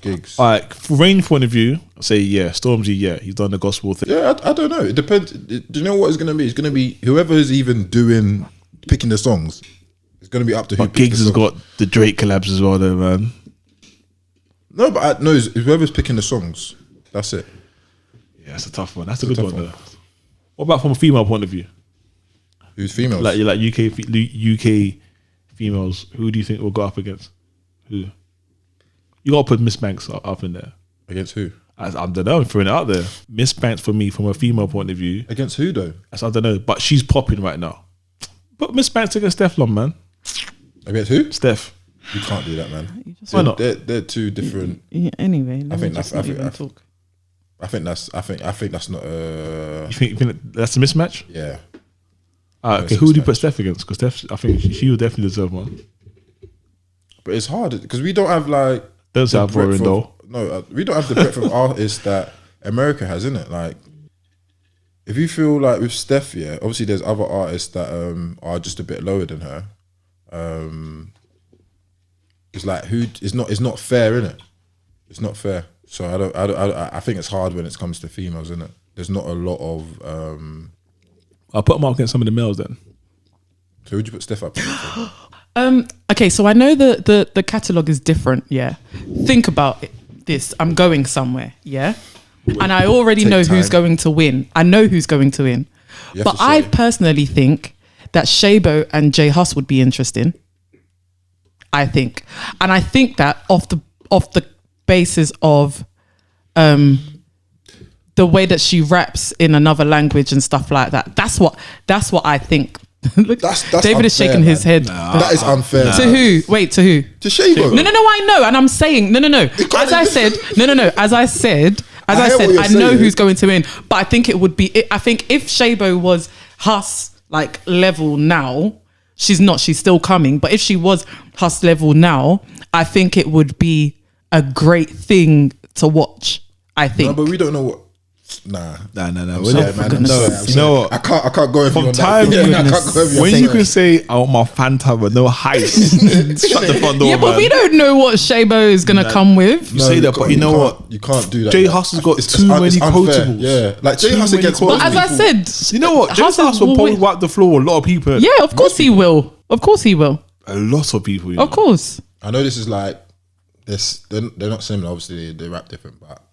Gigs, like for range point of view, I say Stormzy, he's done the gospel thing. Yeah, I don't know. It depends. Do you know what it's going to be? It's going to be whoever is even picking the songs. It's going to be up to who. But Gigs has got the Drake collabs as well, though, man. No, but it's whoever's picking the songs. That's it. Yeah, that's a tough one. That's a good one, though. What about from a female point of view? Who's females? Like UK females. Who do you think will go up against? Who? You got to put Miss Banks up in there. Against who? I don't know. I'm throwing it out there. Miss Banks for me, from a female point of view. Against who though? I don't know, but she's popping right now. But Miss Banks against Steph Long, man. Against who? Steph. You can't do that, man. Why not? They're two different. Yeah, anyway, I think that's not. You think that's a mismatch? Yeah. Okay, who would you put Steph against? Because Steph, I think she would definitely deserve one. But it's hard because we don't have Don't have Roaring though. No, we don't have the breadth of artists that America has, innit? Like, if you feel like with Steph, obviously there's other artists that are just a bit lower than her. It's like it's not fair, innit? It's not fair. So I think it's hard when it comes to females, innit? There's not a lot of. I'll put them up against some of the males then. So who'd you put Steph up against? Okay, so I know the catalogue is different, yeah. Think about this. I'm going somewhere, yeah? And I already know who's going to win. I know who's going to win. But I personally think that Shabo and J Hus would be interesting. I think. And I think that off the basis of the way that she raps in another language and stuff like that. That's what I think. Look, that's David unfair, is shaking his head. That is unfair. To who? Wait, to who? To Shabo. No, I know, and I'm saying no. As I said, I know who's going to win, but I think it would be. I think if Shabo was Hus level now, she's not. She's still coming, but if she was Hus level now, I think it would be a great thing to watch. I think. No, but we don't know what. Nah. I'm sorry, man. You know what? I can't go with you on time. that. I can't go with you. When you can say, "I want my Fanta with no heist," shut the front door. Yeah, but we don't know what Shabo is gonna come with. You say that, but you know what? You can't do that. J Hus has got too many quotables. Yeah, like J Hus against. But as I said, you know what? J Hus will probably wipe the floor with a lot of people. Yeah, of course he will. Of course he will. A lot of people. Of course. I know this is they're not similar. Obviously, they rap different, but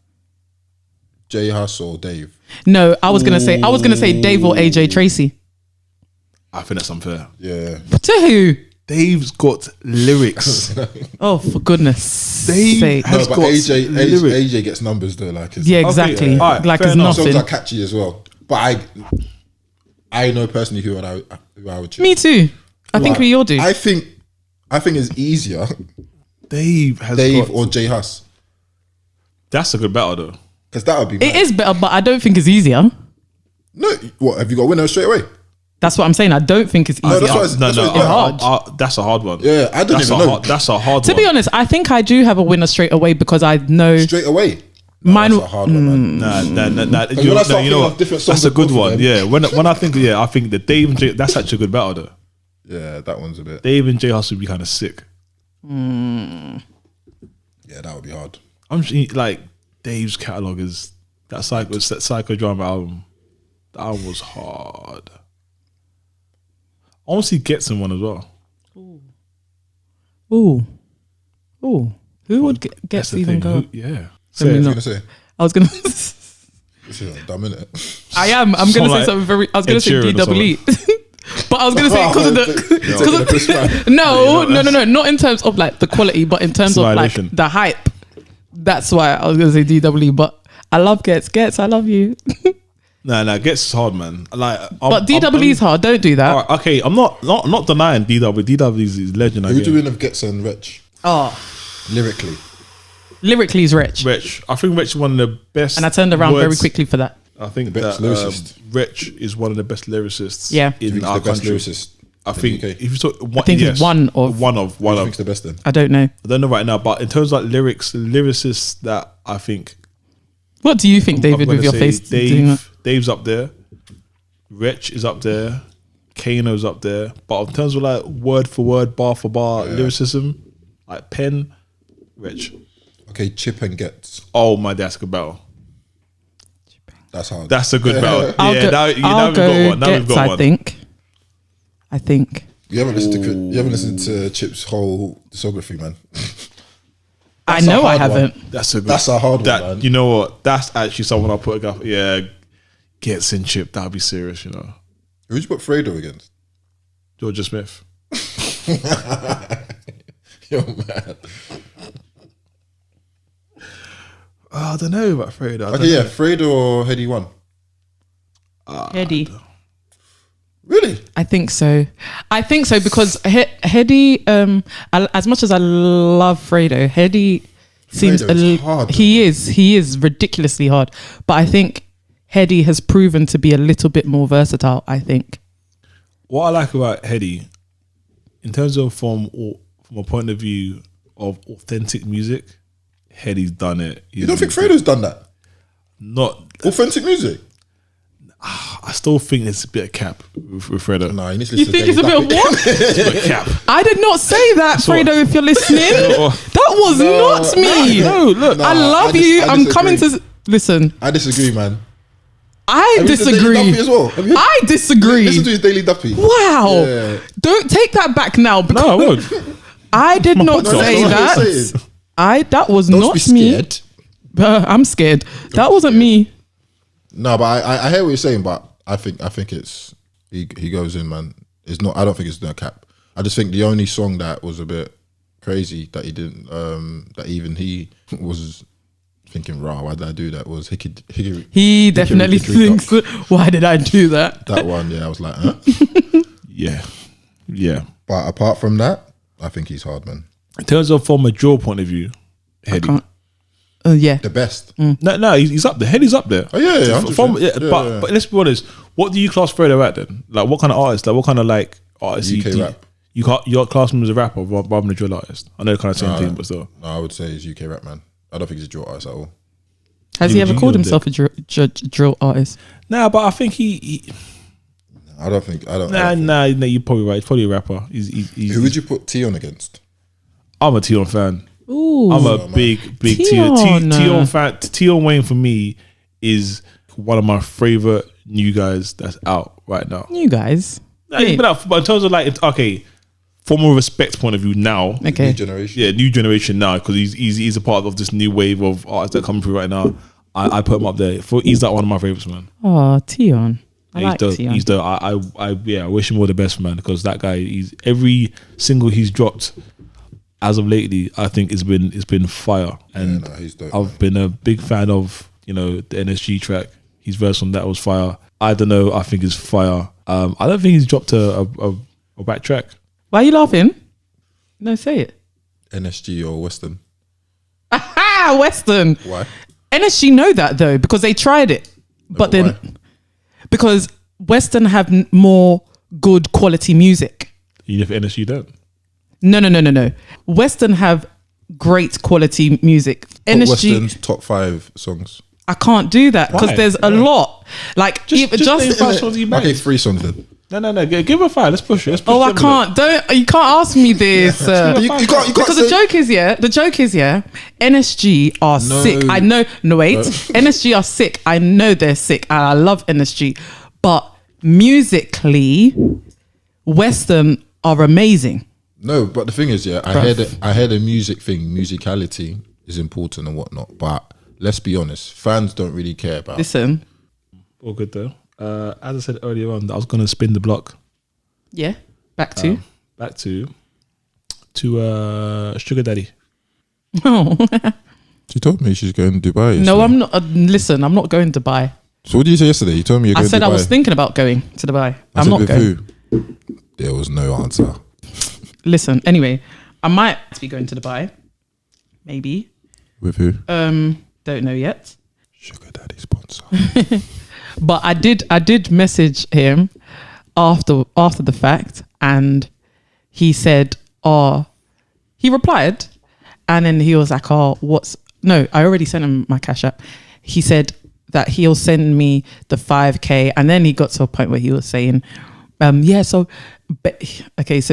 J Hus or Dave. No, I was gonna say Dave or AJ Tracy. I think that's unfair. Yeah. To who? Dave's got lyrics. Oh, for goodness Dave sake. has but got AJ gets numbers though. Yeah, exactly. Okay, right, like it's Songs nothing. are catchy as well. But I know personally who I would choose. Me too. I think we all do. I think it's easier. Dave or J Hus. That's a good battle though. Because that would be. It is better, but I don't think it's easier. No, what have you got a winner straight away? That's what I'm saying. I don't think it's easier. That's a hard one. Yeah, I don't even know. That's a hard one. To be honest, I think I do have a winner straight away because I know straight away. Mine. That's a hard one, man. Nah. You know what? That's a good one. Yeah. When I think, I think that Dave and J. That's actually a good battle though. Yeah, that one's a bit. Dave and J Hus would be kind of sick. Yeah, that would be hard. I'm like Dave's catalog is that psychodrama album. That album was hard. I want to see Getson one as well. Ooh. Who would get That's the even thing. go? Yeah. What are you gonna say? I was gonna. Dumb, innit? I am. I'm going to say something very. I was going to say DWE. But I was going to say because of the. No, not in terms of like the quality, but in terms of like the hype. That's why I was going to say DWE. But I love Gets. Gets, I love you. Nah, Gets is hard, man. Like, but DWE is hard. Don't do that. Right, okay, I'm not denying DWE. DWE is legend. Who do you win of Gets and Wretch? Oh, lyrically is Wretch. I think Wretch is one of the best. And I turned around very quickly for that. I think that Wretch is one of the best lyricists. Yeah, in our country. I think if you talk, he's one of. Who thinks the best then? I don't know right now, but in terms of like lyricists that I think. What do you think, David? With your face, Dave's up there. Wretch is up there. Kano's up there. But in terms of like word for word, bar for bar lyricism, like pen, Wretch. Okay, Chip and Gets. Oh my, that's a good battle. That's hard. That's a good battle. I'll now we've got one. Now we've got one. I think. You haven't listened to Chip's whole discography, man. I know I haven't. One. That's a hard one, man. You know what? That's actually someone I'll put up. Yeah, Gets in Chip. That'll be serious, you know. Who'd you put Fredo against? Georgia Smith. Yo, man. I don't know about Fredo. Fredo or Heady won? Heady. Really? I think so because Heady, as much as I love Fredo, Heady seems hard. He is ridiculously hard. But I think Heady has proven to be a little bit more versatile, I think. What I like about Heady, in terms of from a point of view of authentic music, Heady's done it. You don't think Fredo's done that? Not authentic music. I still think it's a bit of cap with Fredo. No, you need to listen. You think it's a bit of what? It's a bit of cap. I did not say that, Fredo. If you're listening, that was not me. No, look, I love you. I'm coming to listen. I disagree, man. I disagree as well. I disagree. Listen to his Daily Duppy. Wow. Yeah. Don't take that back now. No, I won't. I did not say that. That was not me. I'm scared. That wasn't me. No, but I hear what you're saying, but I think it's he goes in, man. It's not. I don't think it's no cap. I just think the only song that was a bit crazy that he didn't, that even he was thinking, "Rah, why did I do that?" Was he definitely thinks, "Why did I do that?" That one, yeah, I was like, huh? yeah. But apart from that, I think he's hard, man. In terms of from a draw point of view, Heady. The best. No, he's up there. Heady's up there. Oh yeah. But let's be honest. What do you class Fredo at then? Like, what kind of artist? Like, what kind of like artist? UK rap. You class him as a rapper rather than a drill artist. I know kind of same thing, but still. No, I would say he's UK rap, man. I don't think he's a drill artist at all. Has he ever called himself a drill artist? Nah, but I think he I don't think. Nah. You're probably right. He's probably a rapper. Who would you put Tion against? I'm a Tion fan. Ooh, I'm a big Tion fan. Tion Wayne for me is one of my favorite new guys that's out right now. New guys? But in terms of like, okay, from a respect point of view now. Okay. New generation. Yeah, new generation now, because he's a part of this new wave of artists that are coming through right now. I put him up there. He's like one of my favorites, man. Oh, Tion. He's dope. I wish him all the best, man, because that guy, every single he's dropped as of lately, I think it's been fire, and he's dope, I've been a big fan of the NSG track. His verse on that was fire. I don't know. I think it's fire. I don't think he's dropped a back track. Why are you laughing? No, say it. NSG or Western? Aha, Western. Why? NSG know that though because they tried it, but then because Western have more good quality music. Even if NSG don't. No. Western have great quality music. NSG Western's top 5 songs. I can't do that because there's a lot. Like just 3 songs then. No. Give a 5. Let's push it. I can't. You can't ask me this. You can't because the joke is NSG are sick. I know. No, wait. NSG are sick. I know they're sick. And I love NSG, but musically, Western are amazing. No, but the thing is, I hear the music thing, musicality is important and whatnot, but let's be honest, fans don't really care about. Listen, All good though. As I said earlier on, I was going to spin the block. yeah, back to. Back to Sugar Daddy. Oh. She told me she's going to Dubai. No, yesterday. I'm not. Listen, I'm not going to Dubai. So what did you say yesterday? You told me you're going I said to Dubai. I was thinking about going to Dubai. I I'm said not with going. who? There was no answer. Listen, anyway, I might be going to Dubai. Maybe. With who? Don't know yet. Sugar Daddy sponsor. But I did message him after the fact, and he said, he replied, and then he was like, I already sent him my Cash App. He said that he'll send me the 5K, and then he got to a point where he was saying, so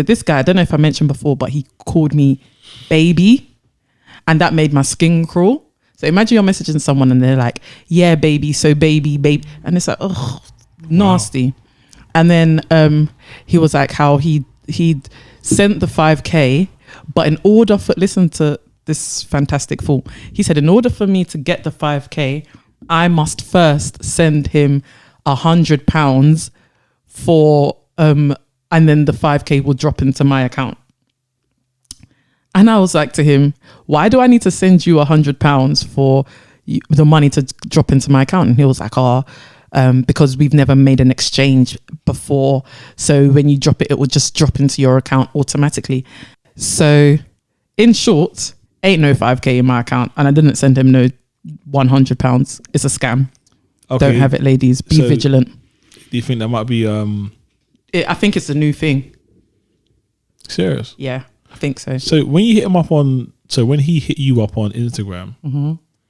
this guy, I don't know if I mentioned before, but he called me baby, and that made my skin crawl. So imagine you're messaging someone and they're like, yeah, baby, so baby, and it's like, oh, nasty. Wow. And then he was like how he'd sent the 5K, but in order for, listen to this fantastic fool, he said, in order for me to get the 5K, I must first send him £100 for, and then the 5K will drop into my account. And I was like to him, why do I need to send you £100 for the money to drop into my account? And he was like, because we've never made an exchange before. So when you drop it, it will just drop into your account automatically. So in short, ain't no 5K in my account. And I didn't send him no £100. It's a scam. Okay. Don't have it, ladies. Be vigilant. Do you think that might be... I think it's a new thing. Serious? Yeah. I think so. So when you hit him up on, when he hit you up on Instagram,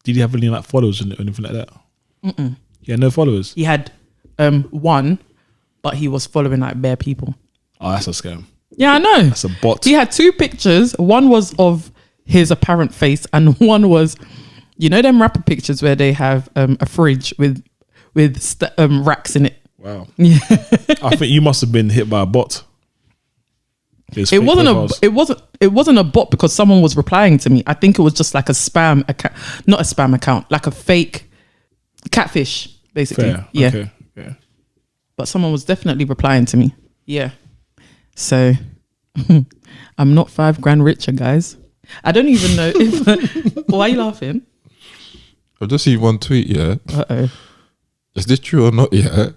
did he have any like followers or anything like that? Mm-mm. He had no followers. He had one, but he was following like bare people. Oh, that's a scam. Yeah, I know. That's a bot. He had two pictures. One was of his apparent face, and one was, you know, them rapper pictures where they have a fridge with racks in it. Wow. Yeah. I think you must have been hit by a bot. It wasn't a bot because someone was replying to me. I think it was just like a spam account, not a spam account, like a fake catfish, basically. Fair. Yeah. Okay. Yeah. But someone was definitely replying to me. Yeah. So I'm not $5,000 richer, guys. I don't even know if. Why are you laughing? I've just seen one tweet. Yeah. Uh-oh. Is this true or not? Yeah.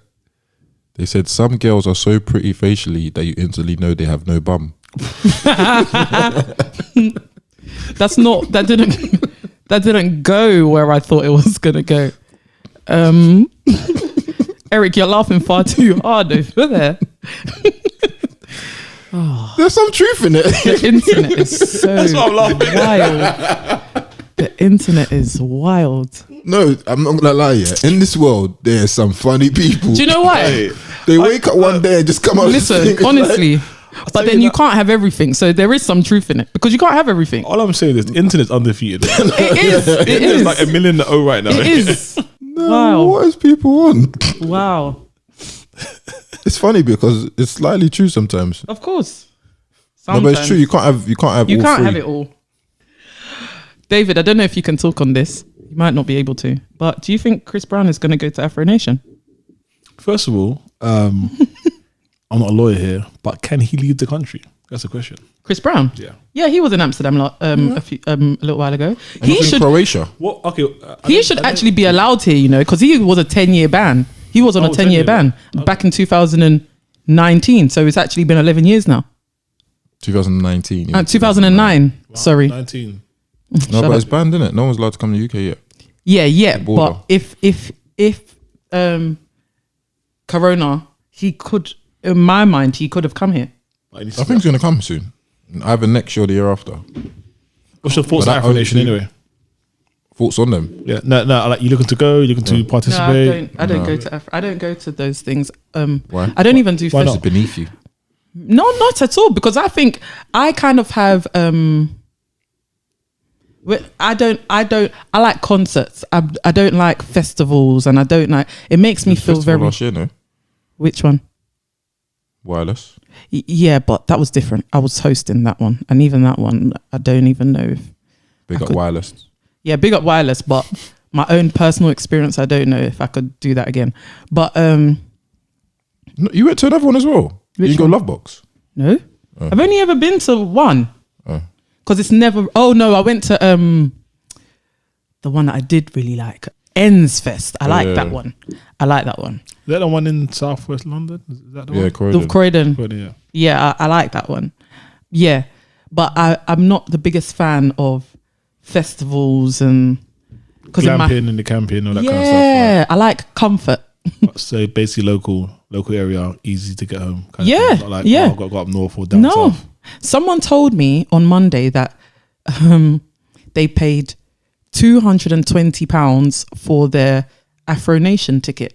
They said some girls are so pretty facially that you instantly know they have no bum. That didn't go where I thought it was gonna go. Eric, you're laughing far too hard over there. There's some truth in it. The internet is so wild. The internet is wild. No, I'm not gonna lie. Yeah, in this world, there's some funny people. Do you know why? They wake up one day and just come out. Listen, honestly, but then you can't have everything. So there is some truth in it because you can't have everything. All I'm saying is the internet's undefeated. It is. It is. There's like 1 million to 0 right now. It is. No, Wow. what is people on? Wow. It's funny because it's slightly true sometimes. Of course. No, but it's true. You can't have. You can't have it all. David, I don't know if you can talk on this. You might not be able to. But do you think Chris Brown is going to go to Afro Nation? First of all, I'm not a lawyer here, but can he leave the country? That's the question. Chris Brown? Yeah. Yeah, he was in Amsterdam a little while ago. He should Croatia. What? Okay. He should actually be allowed here, you know, because he was a 10-year ban. He was on a 10-year ban back in 2019. So it's actually been 11 years now. 2009. Wow, Sorry. 19. No, but it's banned, isn't it? No one's allowed to come to the UK yet. Yeah. But if Corona, he could, in my mind, he could have come here. I think he's going to come soon. Either next year or the year after. What's your thoughts on Afro Nation anyway? Thoughts on them? Yeah, no. Like, you looking to go? You looking to participate? No, I don't go to. I don't go to those things. Why? I don't even do. Why not? It's beneath you. No, not at all. Because I think I kind of have. I like concerts. I don't like festivals, and I don't like. It makes me feel very. Last year, no? Which one? Wireless. Yeah, but that was different. I was hosting that one, and even that one, I don't even know if. Big up Wireless. Yeah, big up Wireless, but my own personal experience, I don't know if I could do that again. But No, you went to another one as well. You Which didn't go one? Love Box. no, I've only ever been to one. Oh. Because it's never. Oh no, I went to the one that I did really like, Ends Fest. I like that one. I like that one. Is that the one in Southwest London? Is that the Yeah, one? Croydon. The Croydon. Croydon, yeah. Yeah, I like that one. Yeah, but I'm not the biggest fan of festivals and because Glamping and the camping, all that kind of stuff. yeah, I like comfort. Right? So basically, local area, easy to get home. Kind Yeah, of thing. Not like, yeah. oh, I've got to go up north or down No, south. someone told me on Monday that they paid £220 for their Afro Nation ticket.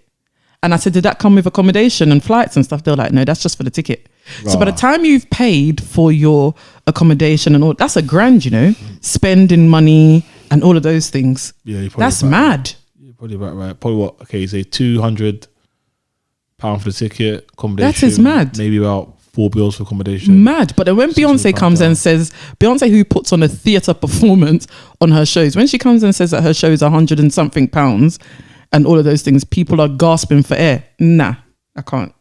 And I said, did that come with accommodation and flights and stuff? They're like, no, that's just for the ticket. So by the time you've paid for your accommodation and all, that's $1,000, you know, spending money and all of those things. Yeah, you're probably That's about mad. You're probably about right. Probably what? Okay, say £200 for the ticket, accommodation. That is mad. Maybe about £4 for accommodation. Mad. But then when Beyonce £600 comes and says, Beyonce who puts on a theatre performance on her shows, when she comes and says that her show is 100 and something pounds and all of those things, people are gasping for air. Nah, I can't.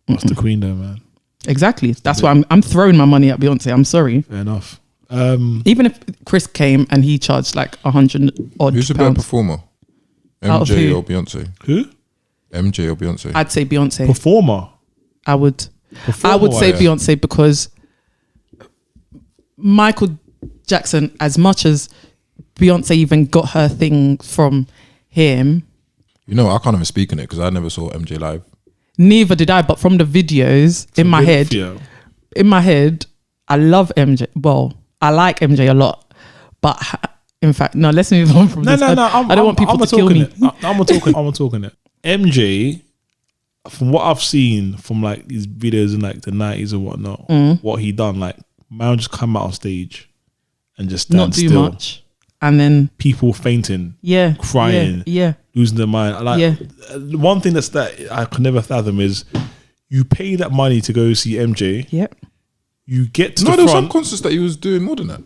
That's the queen though, man. Exactly. That's why I'm throwing my money at Beyonce. I'm sorry. Fair enough. Even if Chris came and he charged like 100 odd Who's the better pounds, performer? Out of MJ who? or Beyonce? Who? MJ or Beyonce? I'd say Beyonce. Performer. I would Performer, say yeah. Beyonce because Michael Jackson, as much as Beyonce even got her thing from him, You know, I can't even speak on it because I never saw MJ live. neither did I. But from the videos in my head, I love MJ. Well, I like MJ a lot, but in fact, no. Let's move on from No, this. no, no. I don't want people to kill me. I'm talking it. MJ, from what I've seen from like these videos in like the 90s or whatnot, what he done, like man just come out on stage and just stand Not do still. much, and then People fainting, yeah, crying, yeah. losing their mind. Like Yeah. one thing that I could never fathom is you pay that money to go see MJ. Yep. You get to No, the there was some front. concerts that he was doing more than that.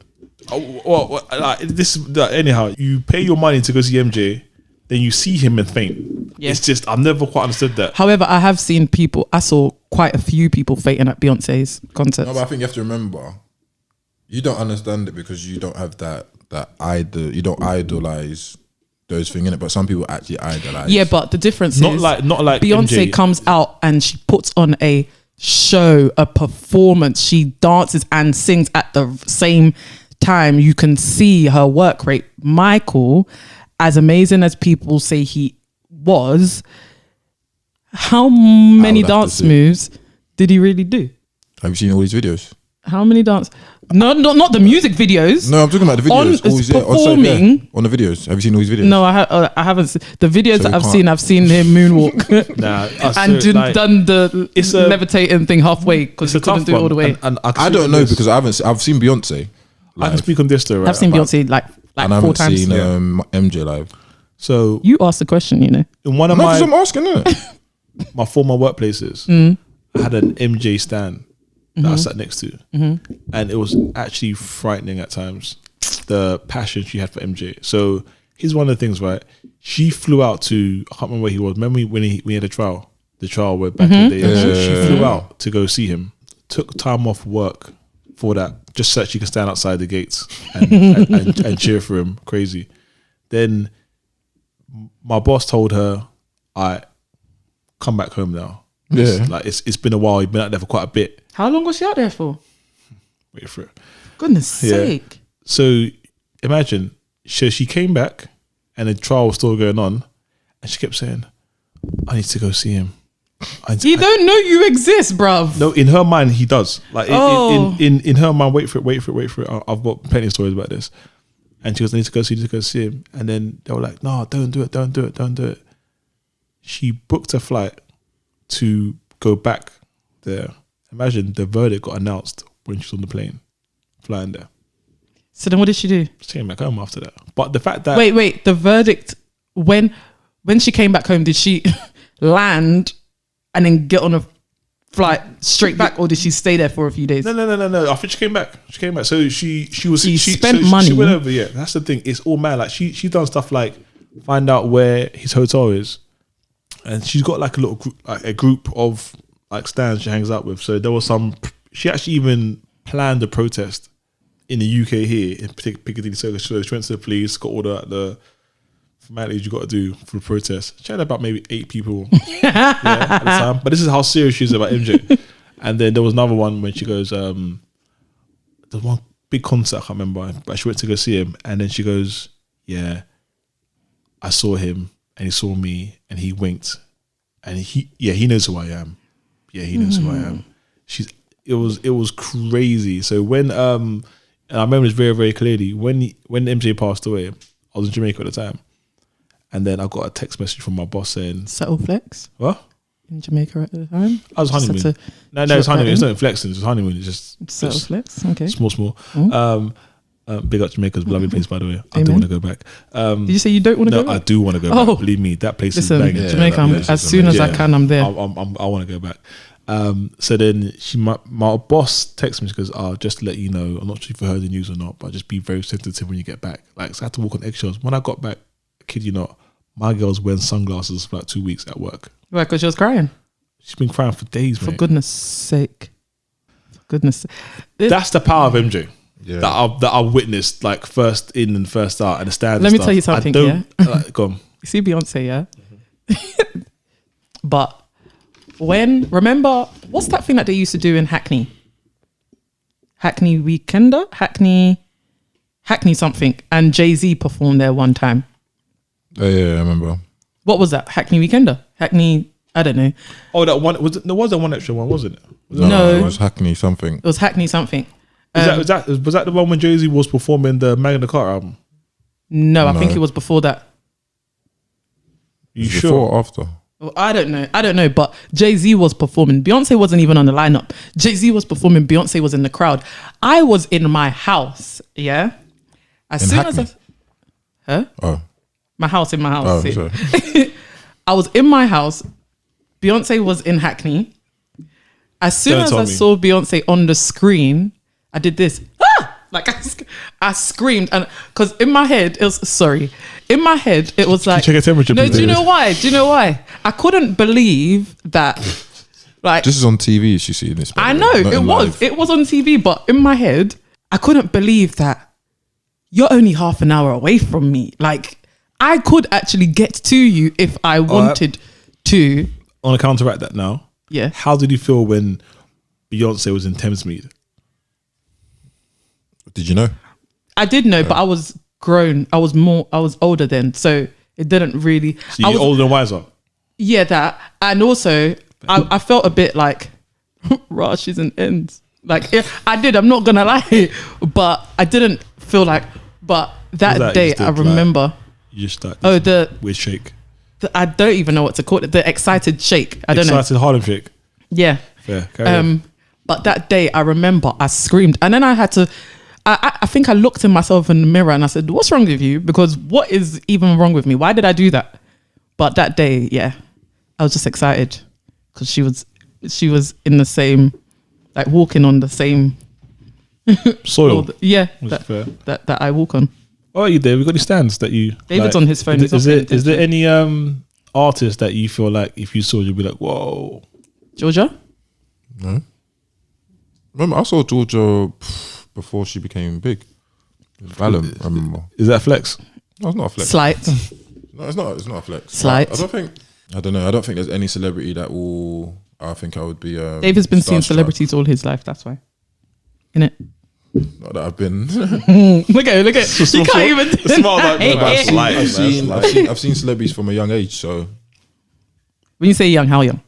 Anyhow, you pay your money to go see MJ, then you see him and faint. Yeah. It's just I've never quite understood that. However, I have seen people. I saw quite a few people fainting at Beyonce's concerts. No, but I think you have to remember, you don't understand it because you don't have that idol. You don't idolize those things in it, but some people actually idolize. Yeah, but the difference Not is like Beyonce MJ. comes out and she puts on a show, a performance. She dances and sings at the same time. You can see her work rate. Michael, as amazing as people say he was, how many would have to dance see. moves did he really do? Have you seen all these videos? How many dance? No, not the music videos. No, I'm talking about the videos. On- All these- on performing. on the videos. Have you seen all these videos? No, I haven't. The videos So that you I've can't- seen, I've seen him moonwalk Nah, and done the it's a- levitating thing halfway because he couldn't do it all the way. And I can don't speak know on this. because I've seen Beyonce. I can live, speak on this though. Right? I've seen Beyonce like and I 4 haven't times. seen MJ live. So You asked the question, you know. in one of No, because I'm my asking it. former workplaces, I had an MJ stand that I sat next to, and it was actually frightening at times. The passion she had for MJ. So here's one of the things, right? She flew out to, I can't remember where he was. Remember when we had a trial? The trial where back in the day. So she flew out to go see him. Took time off work for that, just so that she could stand outside the gates and cheer for him. Crazy. Then my boss told her, "I come back home now." Yeah. Like it's been a while. You've been out there for quite a bit. How long was she out there for? Wait for it. Goodness Yeah. sake. So imagine, she came back and the trial was still going on, and she kept saying, "I need to go see him." He don't know you exist, bruv. No, in her mind, he does. Like Oh. in her mind, wait for it. I've got plenty of stories about this. And she goes, I need to go see him. And then they were like, no, don't do it. She booked a flight to go back there. Imagine the verdict got announced when she was on the plane, flying there. So then what did she do? She came back home after that. But the fact that Wait, the verdict, when she came back home, did she land and then get on a flight straight back, or did she stay there for a few days? No. I think she came back. So she She spent money. She went over. Yeah, that's the thing. It's all mad. Like she done stuff like find out where his hotel is, and she's got like a little group, like a group of like stands she hangs out with. So there was some. She actually even planned a protest in the UK here in Piccadilly Circus. So she went to the police, got all the formalities you got to do for the protest. She had about maybe 8 people at the time. But this is how serious she is about MJ. And then there was another one when she goes, there's one big concert, I can't remember, but she went to go see him, and then she goes, yeah, I saw him and he saw me and he winked, and he knows who I am. Yeah, he knows who I am. It was crazy. So when and I remember this very, very clearly, when MJ passed away, I was in Jamaica at the time, and then I got a text message from my boss saying, Settle flex what? in Jamaica at the time. I was honeymoon. No, it's honeymoon. It's not flexing. It's honeymoon. It's just Settle flex. Okay. Small. Big up Jamaica's a lovely place, by the way. I Amen. do want to go back. Did you say you don't want to No, go back? I do want to go Oh. back. Believe me, that place Listen, is banging. Jamaica, as soon as I can, I'm there. I want to go back. So then my boss texted me. She goes, just to let you know, I'm not sure if you heard the news or not, but just be very sensitive when you get back. Like, so I had to walk on eggshells. When I got back, I kid you not, my girl's wearing sunglasses for like 2 weeks at work. Why? Because she was crying. She's been crying for days, For mate. goodness sake. For goodness sake. That's the power of MJ. Yeah. That I witnessed, like first in and first out, and the stands. Let and me stuff. tell you something, I don't, go on. You see Beyonce, yeah? But remember, what's that thing that they used to do in Hackney? Hackney Weekender? Hackney something. And Jay-Z performed there one time. Oh, yeah, I remember. What was that? Hackney Weekender? Hackney, I don't know. Oh, that one was. There was that one extra one, wasn't it? No. It was Hackney something. It was Hackney something. Was that the one when Jay-Z was performing the Magna Carta album? No, I think it was before that. You Before sure? or after? Well, I don't know, but Jay-Z was performing. Beyonce wasn't even on the lineup. Jay-Z was performing. Beyonce was in the crowd. I was in my house, yeah? As In soon Hackney? as Huh? Oh. My house, in my house. Oh, see. sorry. I was in my house. Beyonce was in Hackney. As soon Don't as tell I me. saw Beyonce on the screen, I did this. Ah! Like I screamed, and because in my head it was like, check your temperature, no, please? do you know why? I couldn't believe that. Like, This is on TV. She's seeing this. by I the know way, not it in was. live. It was on TV, but in my head, I couldn't believe that you're only half an hour away from me. Like, I could actually get to you if I wanted to. I want to counteract that now. Yeah. How did you feel when Beyonce was in Thamesmead? Did you know? I did know, but I was grown. I was older then, so it didn't really. So I you're was, older and wiser. yeah, that, and also I felt a bit like rushes and ends. Like I did. I'm not gonna lie, but I didn't feel like. But that that day, you I did, like- remember. You just start the weird shake. I don't even know what to call it. The excited shake. I don't know. Excited Harlem shake. Yeah. Fair. Carry on. But that day, I remember I screamed, and then I had to. I think I looked in myself in the mirror and I said, "What's wrong with you? Because what is even wrong with me? Why did I do that?" But that day, yeah, I was just excited because she was in the same, like walking on the same Soil. yeah, Which is fair. that I walk on. Oh, you there? We got any stands that you. David's on his phone. Is, He's is, not there, is there paying any artist that you feel like if you saw, you'd be like, whoa? Georgia? No. Remember, I saw Georgia before she became big. Valum, I remember. Is that flex? No, it's not a flex. Slight. No, it's not. It's not a flex. Slight. I don't think. I don't know. I don't think there's any celebrity that will. I think I would be. David's been seeing starstruck. celebrities all his life. That's why. Innit? Not that I've been. Look at it. You can't even. Small like deny that. it. Slight. I've seen celebrities from a young age. So When you say young, how young?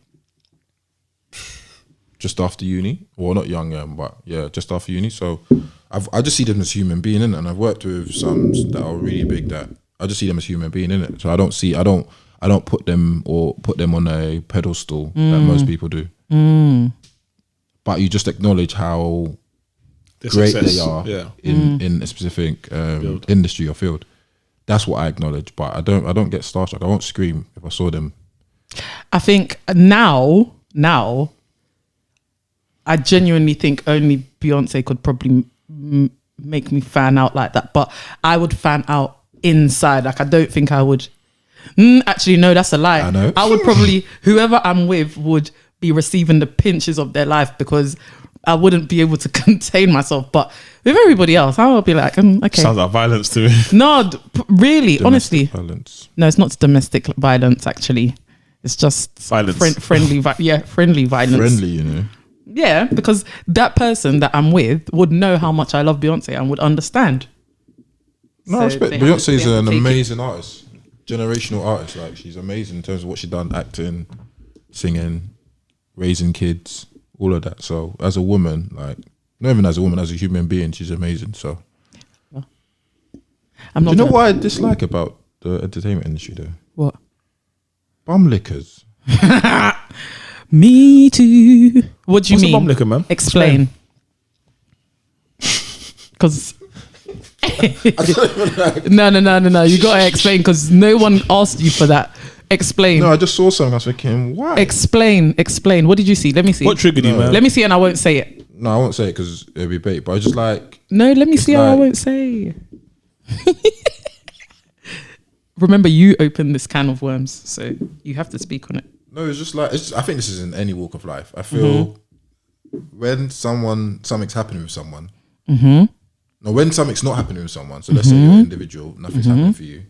just after uni, well, not young, but yeah, just after uni. So I just see them as human being in it, and I've worked with some that are really big. That I just see them as human being in it. So I don't put them on a pedestal that most people do. But you just acknowledge how great success. they are Yeah. in a specific industry or field. That's what I acknowledge. But I don't get starstruck. I won't scream if I saw them. I think now, I genuinely think only Beyonce could probably make me fan out like that. But I would fan out inside. Like, I don't think I would. Actually, no, that's a lie. I know. I would probably, whoever I'm with would be receiving the pinches of their life because I wouldn't be able to contain myself. But with everybody else, I would be like, okay. Sounds like violence to me. No, really, Domestic honestly. violence. No, it's not domestic violence, actually. It's just Violence. friendly violence. Friendly, you know. Yeah, because that person that I'm with would know how much I love Beyonce and would understand. No, So I respect. they have to- Beyonce is they have an to take it. amazing artist, generational artist. Like, she's amazing in terms of what she's done, acting, singing, raising kids, all of that. So as a woman, like, not even as a woman, as a human being, she's amazing. So I'm not do you know gonna- what I dislike about the entertainment industry though? What? Bum lickers. Me too. What do you What's a mean? bum liquor, man? Explain. Because no. You gotta explain because no one asked you for that. Explain. No, I just saw something. I was thinking, why? Explain. What did you see? Let me see. What triggered you, man? Let me see, and I won't say it. No, I won't say it because it'll be bait. But I just like, No, let me It's see, and I like- won't say. Remember, you opened this can of worms, so you have to speak on it. no, it's just like, I think this is in any walk of life. I feel when something's happening with someone. No, when something's not happening with someone. So let's say you're an individual, nothing's happening for you.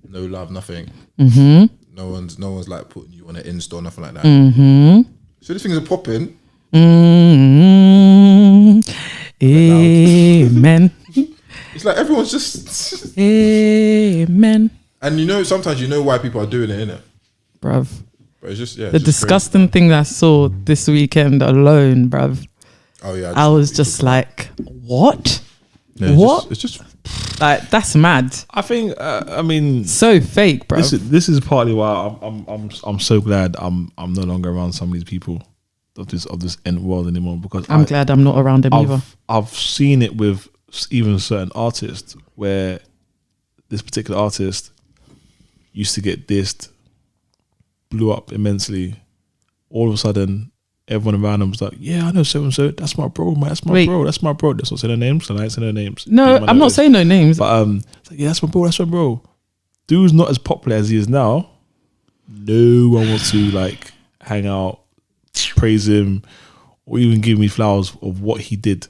No love, nothing. No one's like putting you on an Insta or nothing like that. So these things are popping. Amen. It's like everyone's just, Amen. and you know, sometimes you know why people are doing it, innit? Bruv. But it's just, yeah. The it's just disgusting thing that I saw this weekend alone, bruv. crazy. Oh yeah. I was just like, what? Yeah, it's what? Just, it's just, Like, that's mad. I think. I mean, So fake, bruv. this is partly why I'm so glad I'm no longer around some of these people of this end world anymore, because I'm glad I'm not around him either. I've seen it with even certain artists where this particular artist used to get dissed, blew up immensely. All of a sudden, everyone around him was like, "Yeah, I know so and so. That's my bro, man. That's my Wait. bro. That's my bro." That's not saying their names. So I ain't saying their names. No, I'm not saying no names. But it's like, yeah, that's my bro. That's my bro. Dude's not as popular as he is now. No one wants to like hang out, praise him, or even give me flowers of what he did.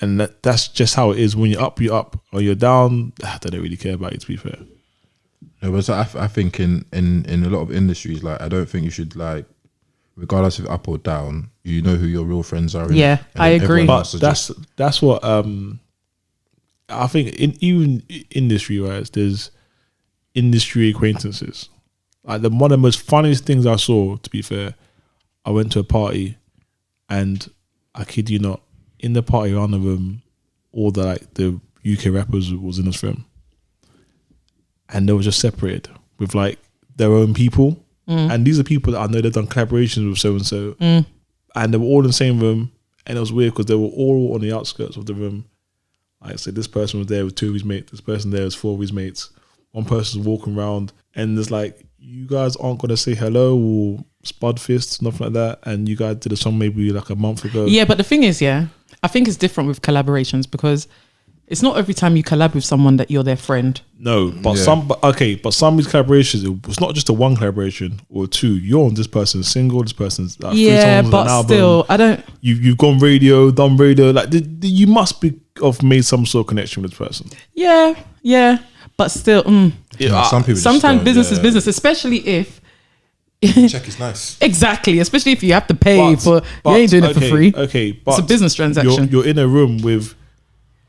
And that's just how it is. When you're up, you're up. Or you're down, they don't really care about you, to be fair. no, but so I think in a lot of industries, like, I don't think you should, like, regardless of up or down, you know who your real friends are. Yeah, and I then agree. everyone But else is that's what I think in even industry wise, there's industry acquaintances. Like one of the most funniest things I saw, to be fair, I went to a party and I kid you not, in the party around the room, all the UK rappers was in this room. And they were just separated with like their own people. And these are people that I know they've done collaborations with so and so. And they were all in the same room. And it was weird because they were all on the outskirts of the room. Like I said, this person was there with 2 of his mates. This person there was 4 of his mates. One person's walking around, and there's like, you guys aren't gonna say hello or spud fists, nothing like that. And you guys did a song maybe like a month ago. Yeah, but the thing is, I think it's different with collaborations because it's not every time you collab with someone that you're their friend. No, but Yeah. some of these collaborations, it was not just a one collaboration or 2. You're on this person's single, this person's like 3 Yeah, songs on an but album. still, I don't. You've gone radio, done radio. Like you must be have made some sort of connection with this person. Yeah, but still, Yeah, some people just sometimes don't, business is yeah. business, especially if. Check is nice. Exactly, especially if you have to pay you ain't doing it for free. Okay, but It's a business transaction. You're in a room with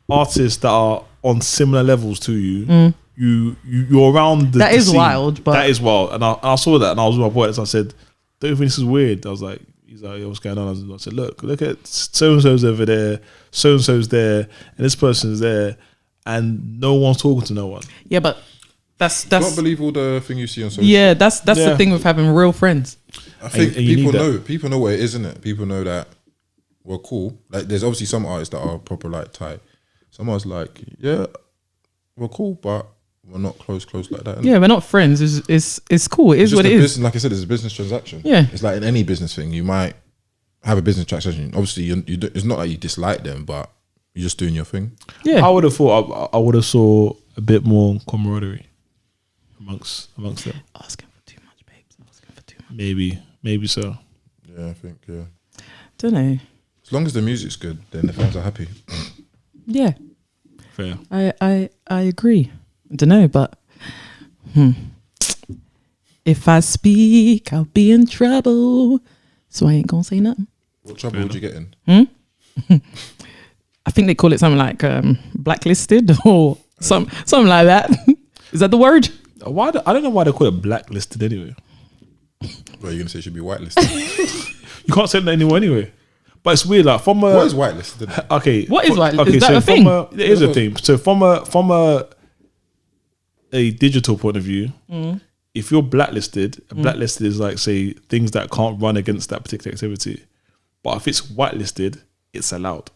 artists that are on similar levels to you. You're around the That is scene. wild, but- that is wild. And I saw that, and I was with my boy, and I said, "Don't you think this is weird?" I was like, "He's like, yo, what's going on?" I said, "Look at so and so's over there, so and so's there, and this person's there, and no one's talking to no one." Yeah, but that's Can't believe all the thing you see on social. yeah, that's Yeah. the thing with having real friends. I think And you need people know what it is, isn't it? People know that we're cool. Like, there's obviously some artists that are proper like tight. Some artists like, yeah, we're cool, but we're not close like that. innit? Yeah, we're not friends. It's cool. It It's is just what a it is. business, like I said, it's a business transaction. Yeah. It's like in any business thing, you might have a business transaction. Obviously, it's not like you dislike them, but you're just doing your thing. Yeah, I would have thought I would have saw a bit more camaraderie amongst them. Asking for too much, babes. Asking for too much. Maybe so. Yeah, I think, yeah. Don't know. As long as the music's good, then the fans are happy. Yeah, Fair. I agree. I don't know, but if I speak, I'll be in trouble. So I ain't gonna say nothing. What trouble would you get in? I think they call it something like blacklisted or something like that. Is that the word? I don't know why they call it blacklisted anyway. Well, you're gonna say it should be whitelisted. You can't say that anymore anyway. But it's weird, like from a What is whitelisted? okay. What is whitelisted? Okay, Is that so a thing? It is a thing. So from a digital point of view, if you're blacklisted, blacklisted is like, say, things that can't run against that particular activity. But if it's whitelisted, it's allowed.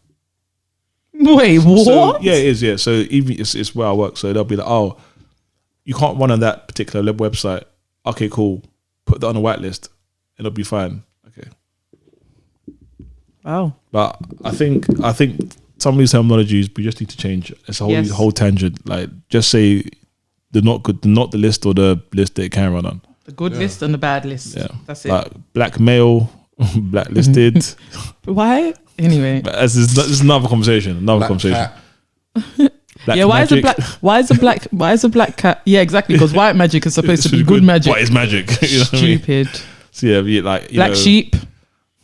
Wait, what? So, yeah, it is. Yeah, so even it's where I work. So they'll be like, oh, you can't run on that particular website. Okay, cool. Put that on a whitelist, and it'll be fine. Okay. Wow. But I think some of these terminologies we just need to change. It's a whole tangent. Like, just say the not good, not the list or the list that it can run on. The good list and the bad list. Yeah, That's it. like blackmail, blacklisted. Why? Anyway. But this is another conversation. Black Black Yeah, why magic. is a black cat? Yeah, exactly, because white magic is supposed to be good magic. What is magic? You know what I mean? Stupid. So yeah, like Black sheep.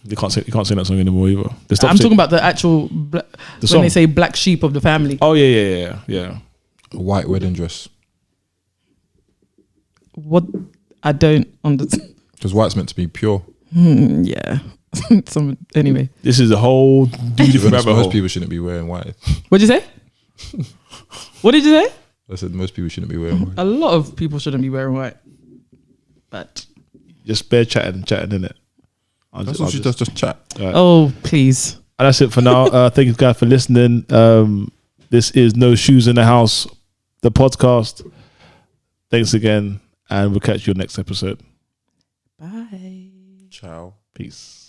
You can't say that song anymore either. I'm talking about the actual when song. they say black sheep of the family. Oh yeah. A white wedding dress. What? I don't understand. Because white's meant to be pure. Yeah. Anyway. This is a whole different rabbit hole. Most people shouldn't be wearing white. What'd you say? What did you say? I said most people shouldn't be wearing white. A lot of people shouldn't be wearing white. But Just bare chatting in it. That's all she does, just chat. Right. oh, please. And that's it for now. Thank you guys for listening. This is No Shoes in the House, the podcast. Thanks again, and we'll catch you next episode. Bye. Ciao. Peace.